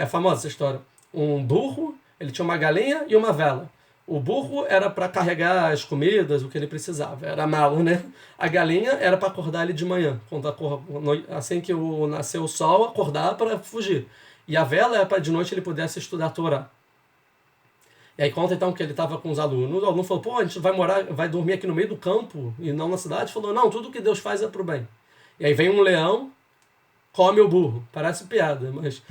é famosa essa história, um burro, ele tinha uma galinha e uma vela. O burro era para carregar as comidas, o que ele precisava, era malo, né? A galinha era para acordar ele de manhã, assim que nasceu o sol, acordar para fugir. E a vela era para de noite ele pudesse estudar a Torá. E aí conta então que ele estava com os alunos, o aluno falou, a gente vai dormir aqui no meio do campo e não na cidade? Falou, não, tudo que Deus faz é pro bem. E aí vem um leão, come o burro. Parece piada, mas...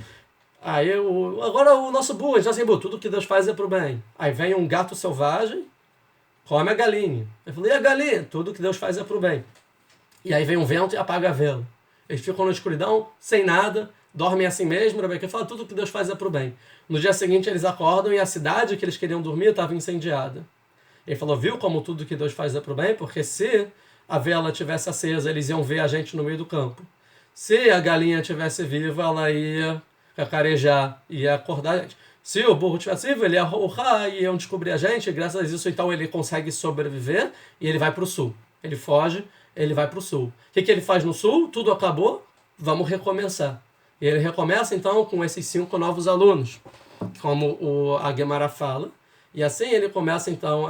Aí agora o nosso burro, a gente já sem burro, tudo que Deus faz é pro bem. Aí vem um gato selvagem, come a galinha. Ele falou, e a galinha? Tudo que Deus faz é pro bem. E aí vem um vento e apaga a vela. Eles ficam na escuridão, sem nada, dormem assim mesmo, Rebeca fala, tudo que Deus faz é pro bem. No dia seguinte eles acordam e a cidade que eles queriam dormir estava incendiada. Ele falou, viu como tudo que Deus faz é pro bem? Porque se a vela tivesse acesa, eles iam ver a gente no meio do campo. Se a galinha estivesse viva, ela ia cacarejar, ia acordar a gente. Se o burro estivesse vivo, ele ia urrar e iam descobrir a gente, e graças a isso então ele consegue sobreviver e ele vai para o sul. Ele foge, ele vai para o sul. O que ele faz no sul? Tudo acabou, vamos recomeçar. E ele recomeça, então, com esses 5 novos alunos, como a Gemara fala. E assim ele começa, então,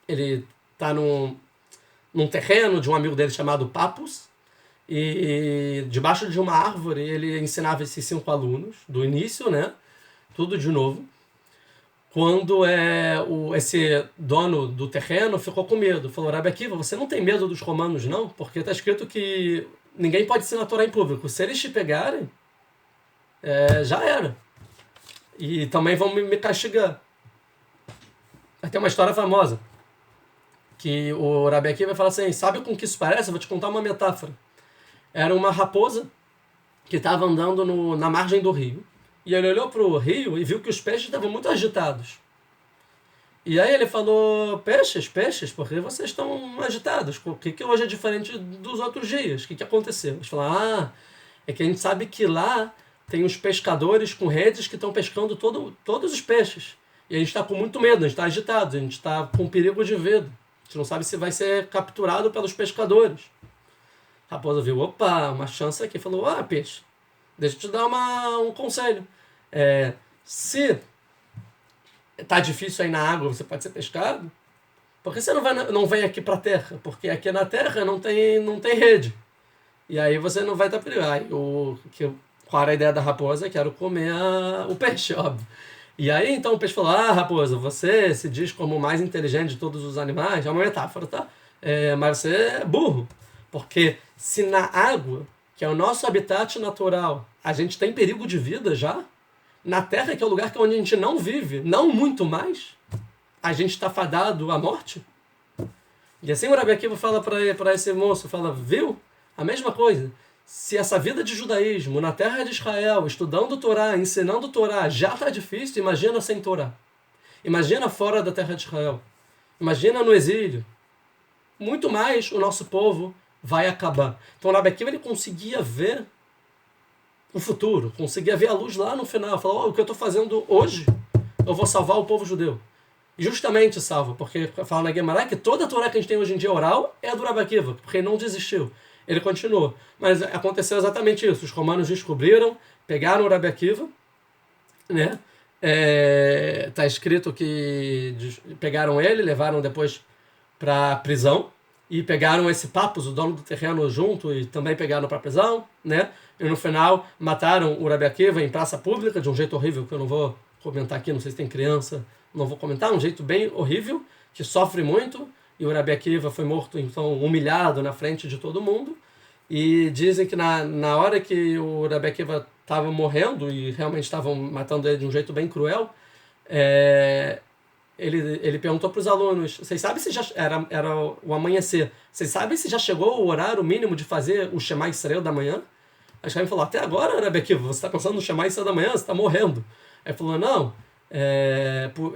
ele está num terreno de um amigo dele chamado Papus, e debaixo de uma árvore ele ensinava esses 5 alunos, do início, né? Tudo de novo. Quando esse dono do terreno ficou com medo, falou: Rabi Akiva, você não tem medo dos romanos, não? Porque está escrito que ninguém pode ensinar a Torá em público. Se eles te pegarem, já era. E também vão me castigar. Tem uma história famosa, que o Rabi Akiva fala assim: sabe com que isso parece? Eu vou te contar uma metáfora. Era uma raposa que estava andando na margem do rio. E ele olhou para o rio e viu que os peixes estavam muito agitados. E aí ele falou: peixes, por que vocês estão agitados? O que hoje é diferente dos outros dias? O que aconteceu? Eles falaram: é que a gente sabe que lá tem os pescadores com redes que estão pescando todos os peixes. E a gente está com muito medo, a gente está agitado, a gente está com perigo de vida. A gente não sabe se vai ser capturado pelos pescadores. A raposa viu: opa, uma chance aqui. Falou: peixe, deixa eu te dar um conselho. Se tá difícil aí na água, você pode ser pescado, por que você não vem aqui para a terra? Porque aqui na terra não tem rede. E aí você não vai estar perigo. Qual era a ideia da raposa? Quero comer o peixe, óbvio. E aí então o peixe falou: raposa, você se diz como o mais inteligente de todos os animais. É uma metáfora, tá? Mas você é burro. Porque se na água, que é o nosso habitat natural, a gente tem perigo de vida já, na terra, que é o lugar onde a gente não vive, não muito mais, a gente está fadado à morte. E assim o Rabi Akiva fala para esse moço, fala: viu? A mesma coisa. Se essa vida de judaísmo na terra de Israel, estudando Torá, ensinando Torá, já está difícil, imagina sem Torá. Imagina fora da terra de Israel. Imagina no exílio. Muito mais o nosso povo vai acabar. Então o Rabi Akiva ele conseguia ver o futuro, conseguia ver a luz lá no final. Falou: o que eu estou fazendo hoje, eu vou salvar o povo judeu. E justamente salva, porque fala na Gemara que toda a Torá que a gente tem hoje em dia oral é do Rabi Akiva, porque ele não desistiu. Ele continuou. Mas aconteceu exatamente isso. Os romanos descobriram, pegaram o Rabi Akiva, né? Tá escrito que pegaram ele, levaram depois para a prisão, e pegaram esse Papus, o dono do terreno, junto, e também pegaram para a prisão, né? E no final mataram o Rabi Akiva em praça pública, de um jeito horrível, que eu não vou comentar aqui, não sei se tem criança, não vou comentar, um jeito bem horrível, que sofre muito. E o Rabi Akiva foi morto, então, humilhado na frente de todo mundo. E dizem que na hora que o Rabi Akiva estava morrendo, e realmente estavam matando ele de um jeito bem cruel, ele perguntou para os alunos: vocês sabem se já era o amanhecer, vocês sabem se já chegou o horário mínimo de fazer o Shema Israel da manhã? Aí o falou: até agora, Rabi Akiva, você está pensando no Shema Israel da manhã, você está morrendo. Aí ele falou: não,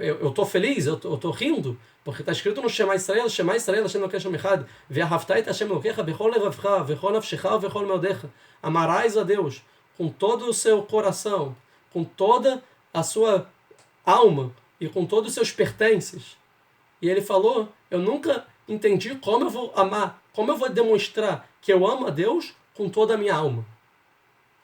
eu estou feliz, eu estou rindo, porque está escrito no Shema Israel, Hashem Elokeinu Echad, Ve'ahavta et Hashem Elokecha bechol levavcha, vechol nafshecha, vechol meodecha. Amarás a Deus com todo o seu coração, com toda a sua alma e com todos os seus pertences. E ele falou: eu nunca entendi como eu vou amar, como eu vou demonstrar que eu amo a Deus com toda a minha alma.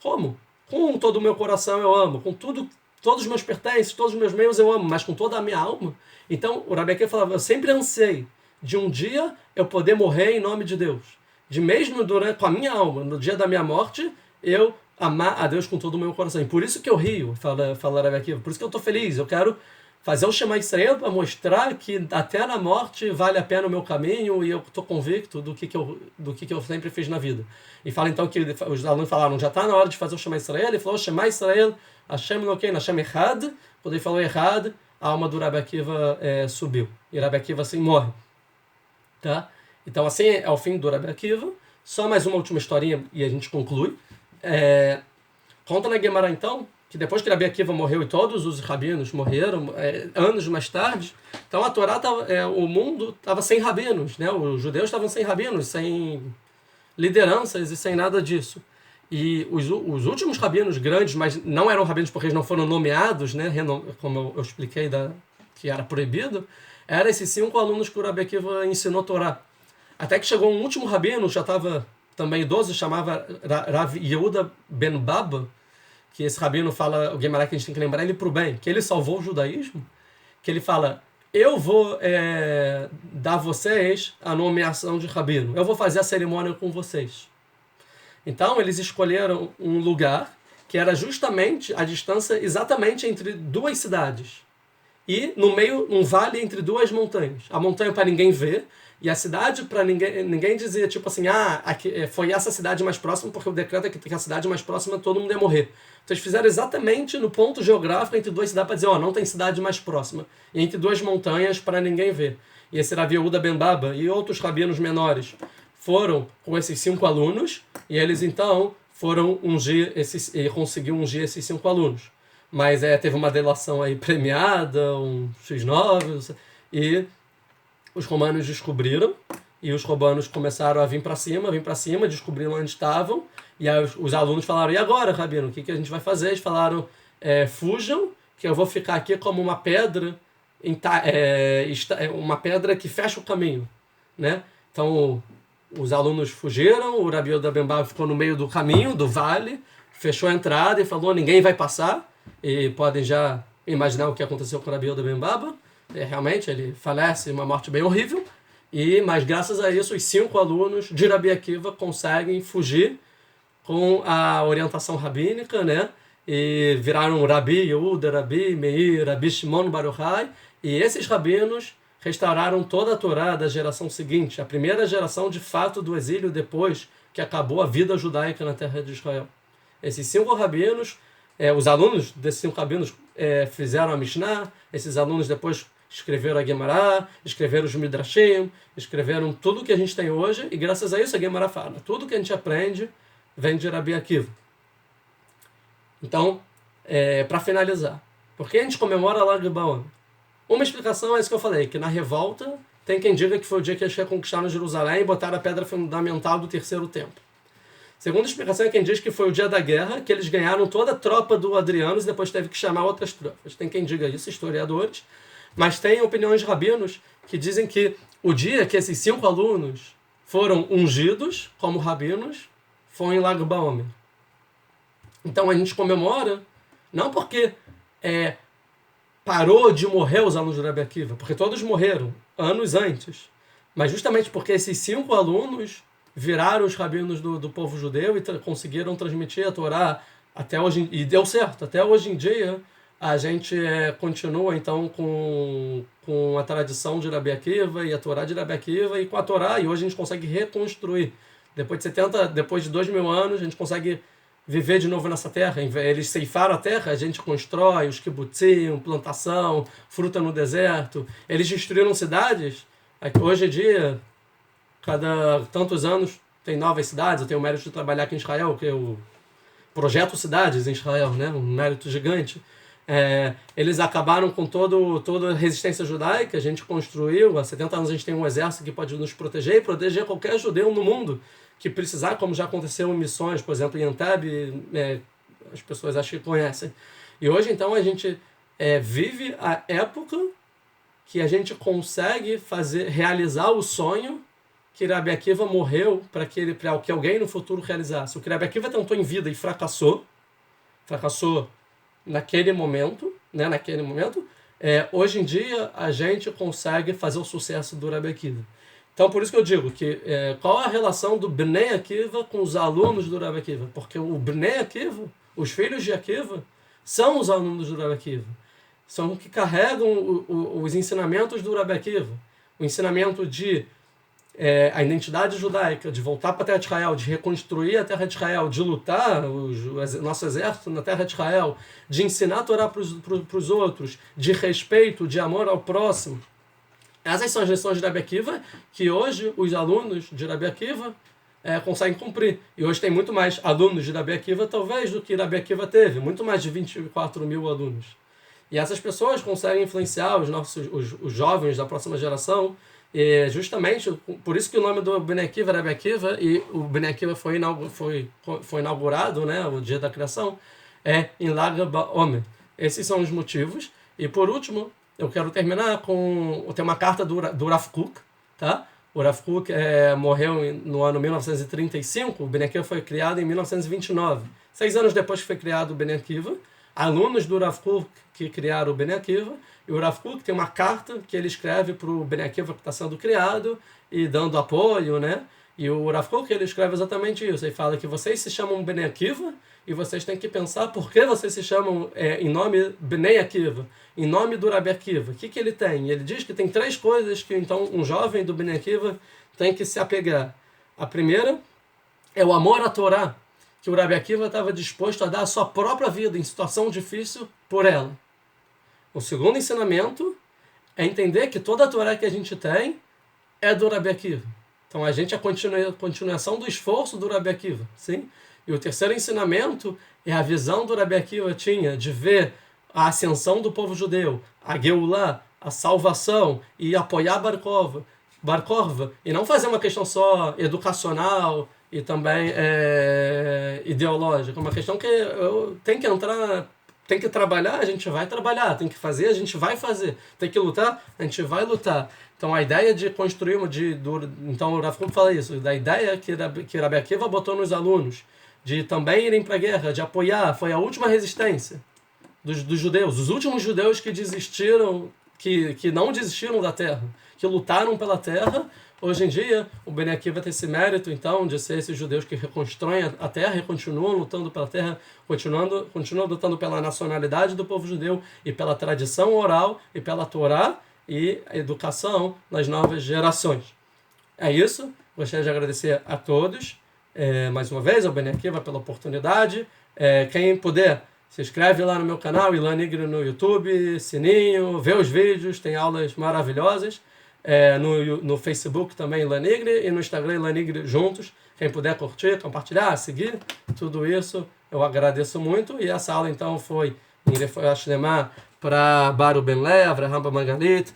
Como? Com todo o meu coração eu amo, com todos os meus pertences, todos os meus meios eu amo, mas com toda a minha alma. Então, o Rabi Akiva falava: eu sempre ansei de um dia eu poder morrer em nome de Deus. De mesmo com a minha alma, no dia da minha morte, eu amar a Deus com todo o meu coração. E por isso que eu rio, fala Rabi Akiva, por isso que eu estou feliz. Eu quero fazer o Shema Israel para mostrar que até na morte vale a pena o meu caminho, e eu estou convicto do que eu sempre fiz na vida. E fala então que os alunos falaram: já está na hora de fazer o Shema Israel. Ele falou: Shema Israel, Hashem Elokeinu, Hashem Echad. Quando ele falou errado, a alma do Rabi Akiva subiu. E Rabi Akiva assim morre. Tá? Então assim é o fim do Rabi Akiva. Só mais uma última historinha e a gente conclui. Conta na Gemara então que depois que Rabi Akiva morreu e todos os rabinos morreram, anos mais tarde, então a Torá o mundo estava sem rabinos, né? Os judeus estavam sem rabinos, sem lideranças e sem nada disso. E os últimos rabinos grandes, mas não eram rabinos porque eles não foram nomeados, né? Como eu expliquei que era proibido, eram esses 5 alunos que o Rabi Akiva ensinou Torá. Até que chegou um último rabino, já estava também idoso, chamava Rav Yehuda Ben Baba, que esse rabino fala, o Guimarães que a gente tem que lembrar ele para o bem, que ele salvou o judaísmo, que ele fala, eu vou dar a vocês a nomeação de rabino, eu vou fazer a cerimônia com vocês. Então eles escolheram um lugar que era justamente a distância exatamente entre duas cidades. E no meio, um vale entre duas montanhas. A montanha para ninguém ver, e a cidade para ninguém dizer, tipo assim, aqui, foi essa cidade mais próxima, porque o decreto é que a cidade mais próxima todo mundo ia morrer. Então eles fizeram exatamente no ponto geográfico entre duas cidades para dizer, não tem cidade mais próxima. E entre duas montanhas para ninguém ver. E esse Rav Yehuda Ben Baba e outros rabinos menores foram com esses 5 alunos, e eles então foram e conseguiu ungir esses 5 alunos. Mas teve uma delação aí premiada, um X9, e os romanos descobriram, e os romanos começaram a vir para cima, descobriram onde estavam, e aí os alunos falaram, e agora, rabino, o que a gente vai fazer? Eles falaram, fujam, que eu vou ficar aqui como uma pedra, uma pedra que fecha o caminho, né? Então, os alunos fugiram, o Rabi Yehuda Ben Baba ficou no meio do caminho, do vale, fechou a entrada e falou, ninguém vai passar. E podem já imaginar o que aconteceu com o Rabi Yehuda Ben Baba. Realmente, ele falece uma morte bem horrível. Mas graças a isso, os 5 alunos de Rabi Akiva conseguem fugir com a orientação rabínica, né? E viraram Rabi Yehuda, Rabi Meir, Rabi Shimon Bar Yochai. E esses rabinos restauraram toda a Torá da geração seguinte, a primeira geração de fato do exílio depois que acabou a vida judaica na terra de Israel. Esses 5 rabinos, os alunos desses 5 rabinos fizeram a Mishnah, esses alunos depois escreveram a Gemara, escreveram os Midrashim, escreveram tudo que a gente tem hoje, e graças a isso a Gemara fala, tudo que a gente aprende vem de Rabi Akiva. Então, para finalizar, por que a gente comemora Lag BaOmer? Uma explicação é isso que eu falei, que na revolta tem quem diga que foi o dia que eles reconquistaram Jerusalém e botaram a pedra fundamental do terceiro templo. Segunda explicação é quem diz que foi o dia da guerra, que eles ganharam toda a tropa do Adriano e depois teve que chamar outras tropas. Tem quem diga isso, historiadores, mas tem opiniões de rabinos que dizem que o dia que esses 5 alunos foram ungidos como rabinos foi em Lag BaOmer. Então a gente comemora, não porque parou de morrer os alunos do Rabi Akiva, porque todos morreram anos antes, mas justamente porque esses 5 alunos viraram os rabinos do povo judeu e conseguiram transmitir a Torá até hoje, e deu certo. Até hoje em dia, a gente continua então com a tradição de Rabi Akiva e a Torá de Rabi Akiva e com a Torá, e hoje a gente consegue reconstruir. Depois de 2000 anos, a gente consegue viver de novo nessa terra. Eles ceifaram a terra, a gente constrói os kibbutzim, plantação, fruta no deserto. Eles destruíram cidades. Hoje em dia, cada tantos anos, tem novas cidades. Eu tenho o mérito de trabalhar aqui em Israel, que eu projeto cidades em Israel, né? Um mérito gigante. Eles acabaram com toda a resistência judaica. A gente construiu, há 70 anos a gente tem um exército que pode nos proteger e proteger qualquer judeu no mundo que precisar, como já aconteceu em missões, por exemplo, em Entebbe, as pessoas acho que conhecem. E hoje, então, a gente vive a época que a gente consegue realizar o sonho que Rabi Akiva morreu para que alguém no futuro realizasse. O que Rabi Akiva tentou em vida e fracassou naquele momento, né? Hoje em dia a gente consegue fazer o sucesso do Rabi Akiva. Então, por isso que eu digo que qual a relação do Bnei Akiva com os alunos do Rabi Akiva? Porque o Bnei Akiva, os filhos de Akiva, são os alunos do Rabi Akiva. São que carregam os ensinamentos do Rabi Akiva. O ensinamento de a identidade judaica, de voltar para a terra de Israel, de reconstruir a terra de Israel, de lutar o nosso exército na terra de Israel, de ensinar a Torá para os outros, de respeito, de amor ao próximo. Essas são as lições de Rabi Akiva que hoje os alunos de Rabi Akiva conseguem cumprir. E hoje tem muito mais alunos de Rabi Akiva, talvez, do que Rabi Akiva teve. Muito mais de 24 mil alunos. E essas pessoas conseguem influenciar os jovens da próxima geração. E justamente, por isso que o nome do Bnei Akiva é Rabi Akiva, e o Bnei Akiva foi inaugurado, né, o dia da criação, em Lag BaOmer. Esses são os motivos. E por último, eu quero terminar tem uma carta do Rav Kook, tá? O Rav Kook morreu no ano 1935, o Bnei Akiva foi criado em 1929. 6 anos depois que foi criado o Bnei Akiva, alunos do Rav Kook que criaram o Bnei Akiva, e o Rav Kook tem uma carta que ele escreve para o Bnei Akiva que está sendo criado e dando apoio, né? E o Rav Kook, ele escreve exatamente isso. Ele fala que vocês se chamam Bnei Akiva e vocês têm que pensar por que vocês se chamam em nome Bnei Akiva, em nome do Rabi Akiva. O que ele tem? Ele diz que tem 3 coisas que então um jovem do Bnei Akiva tem que se apegar. A primeira é o amor à Torá, que o Rabi Akiva estava disposto a dar a sua própria vida em situação difícil por ela. O segundo ensinamento é entender que toda a Torá que a gente tem é do Rabi Akiva. Então a gente é a continuação do esforço do Rabi Akiva, sim? E o terceiro ensinamento é a visão do Rabi Akiva tinha de ver a ascensão do povo judeu, a Geulah, a salvação, e apoiar Bar Korva, e não fazer uma questão só educacional e também ideológica, uma questão que tem que entrar, tem que trabalhar, a gente vai trabalhar, tem que fazer, a gente vai fazer, tem que lutar, a gente vai lutar. Então a ideia de construir então o Rav Kook fala isso, da ideia que Rabi Akiva botou nos alunos, de também irem para a guerra, de apoiar, foi a última resistência dos judeus, os últimos judeus que desistiram, que não desistiram da terra, que lutaram pela terra. Hoje em dia, o Bnei Akiva tem esse mérito, então, de ser esses judeus que reconstroem a terra e continuam lutando pela terra, continuam lutando pela nacionalidade do povo judeu e pela tradição oral e pela Torá e a educação nas novas gerações. É isso. Gostaria de agradecer a todos, mais uma vez, ao Bnei Akiva pela oportunidade. Quem puder, se inscreve lá no meu canal, Ilan Nigri no YouTube, sininho, vê os vídeos, tem aulas maravilhosas. No Facebook também, Ilan Nigri, e no Instagram, Ilan Nigri juntos. Quem puder curtir, compartilhar, seguir, tudo isso eu agradeço muito. E essa aula então foi em Refuah Shlema para Baru Ben Lev, Avraham Margalit,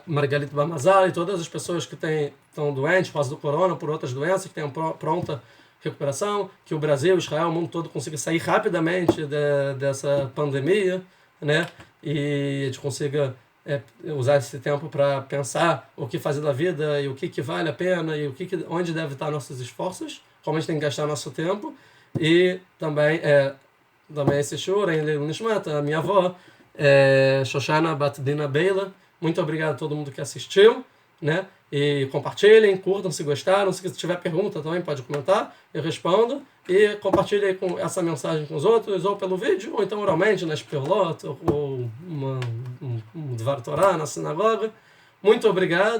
Margalit Bamazar e todas as pessoas que estão doentes por causa do corona, por outras doenças, que tenham pronta recuperação, que o Brasil, Israel, o mundo todo consiga sair rapidamente dessa pandemia, né? E a gente consiga usar esse tempo para pensar o que fazer da vida e o que vale a pena e onde deve estar nossos esforços, como a gente tem que gastar nosso tempo. E também esse shur, em Leilun Nishmat, a minha avó, Shoshana Bat Dina Beila. Muito obrigado a todo mundo que assistiu, né? E compartilhem, curtam se gostaram. Se tiver pergunta também pode comentar, eu respondo. E compartilhem com essa mensagem com os outros, ou pelo vídeo, ou então oralmente nas perlot, ou um Dvar Torah na sinagoga. Muito obrigado.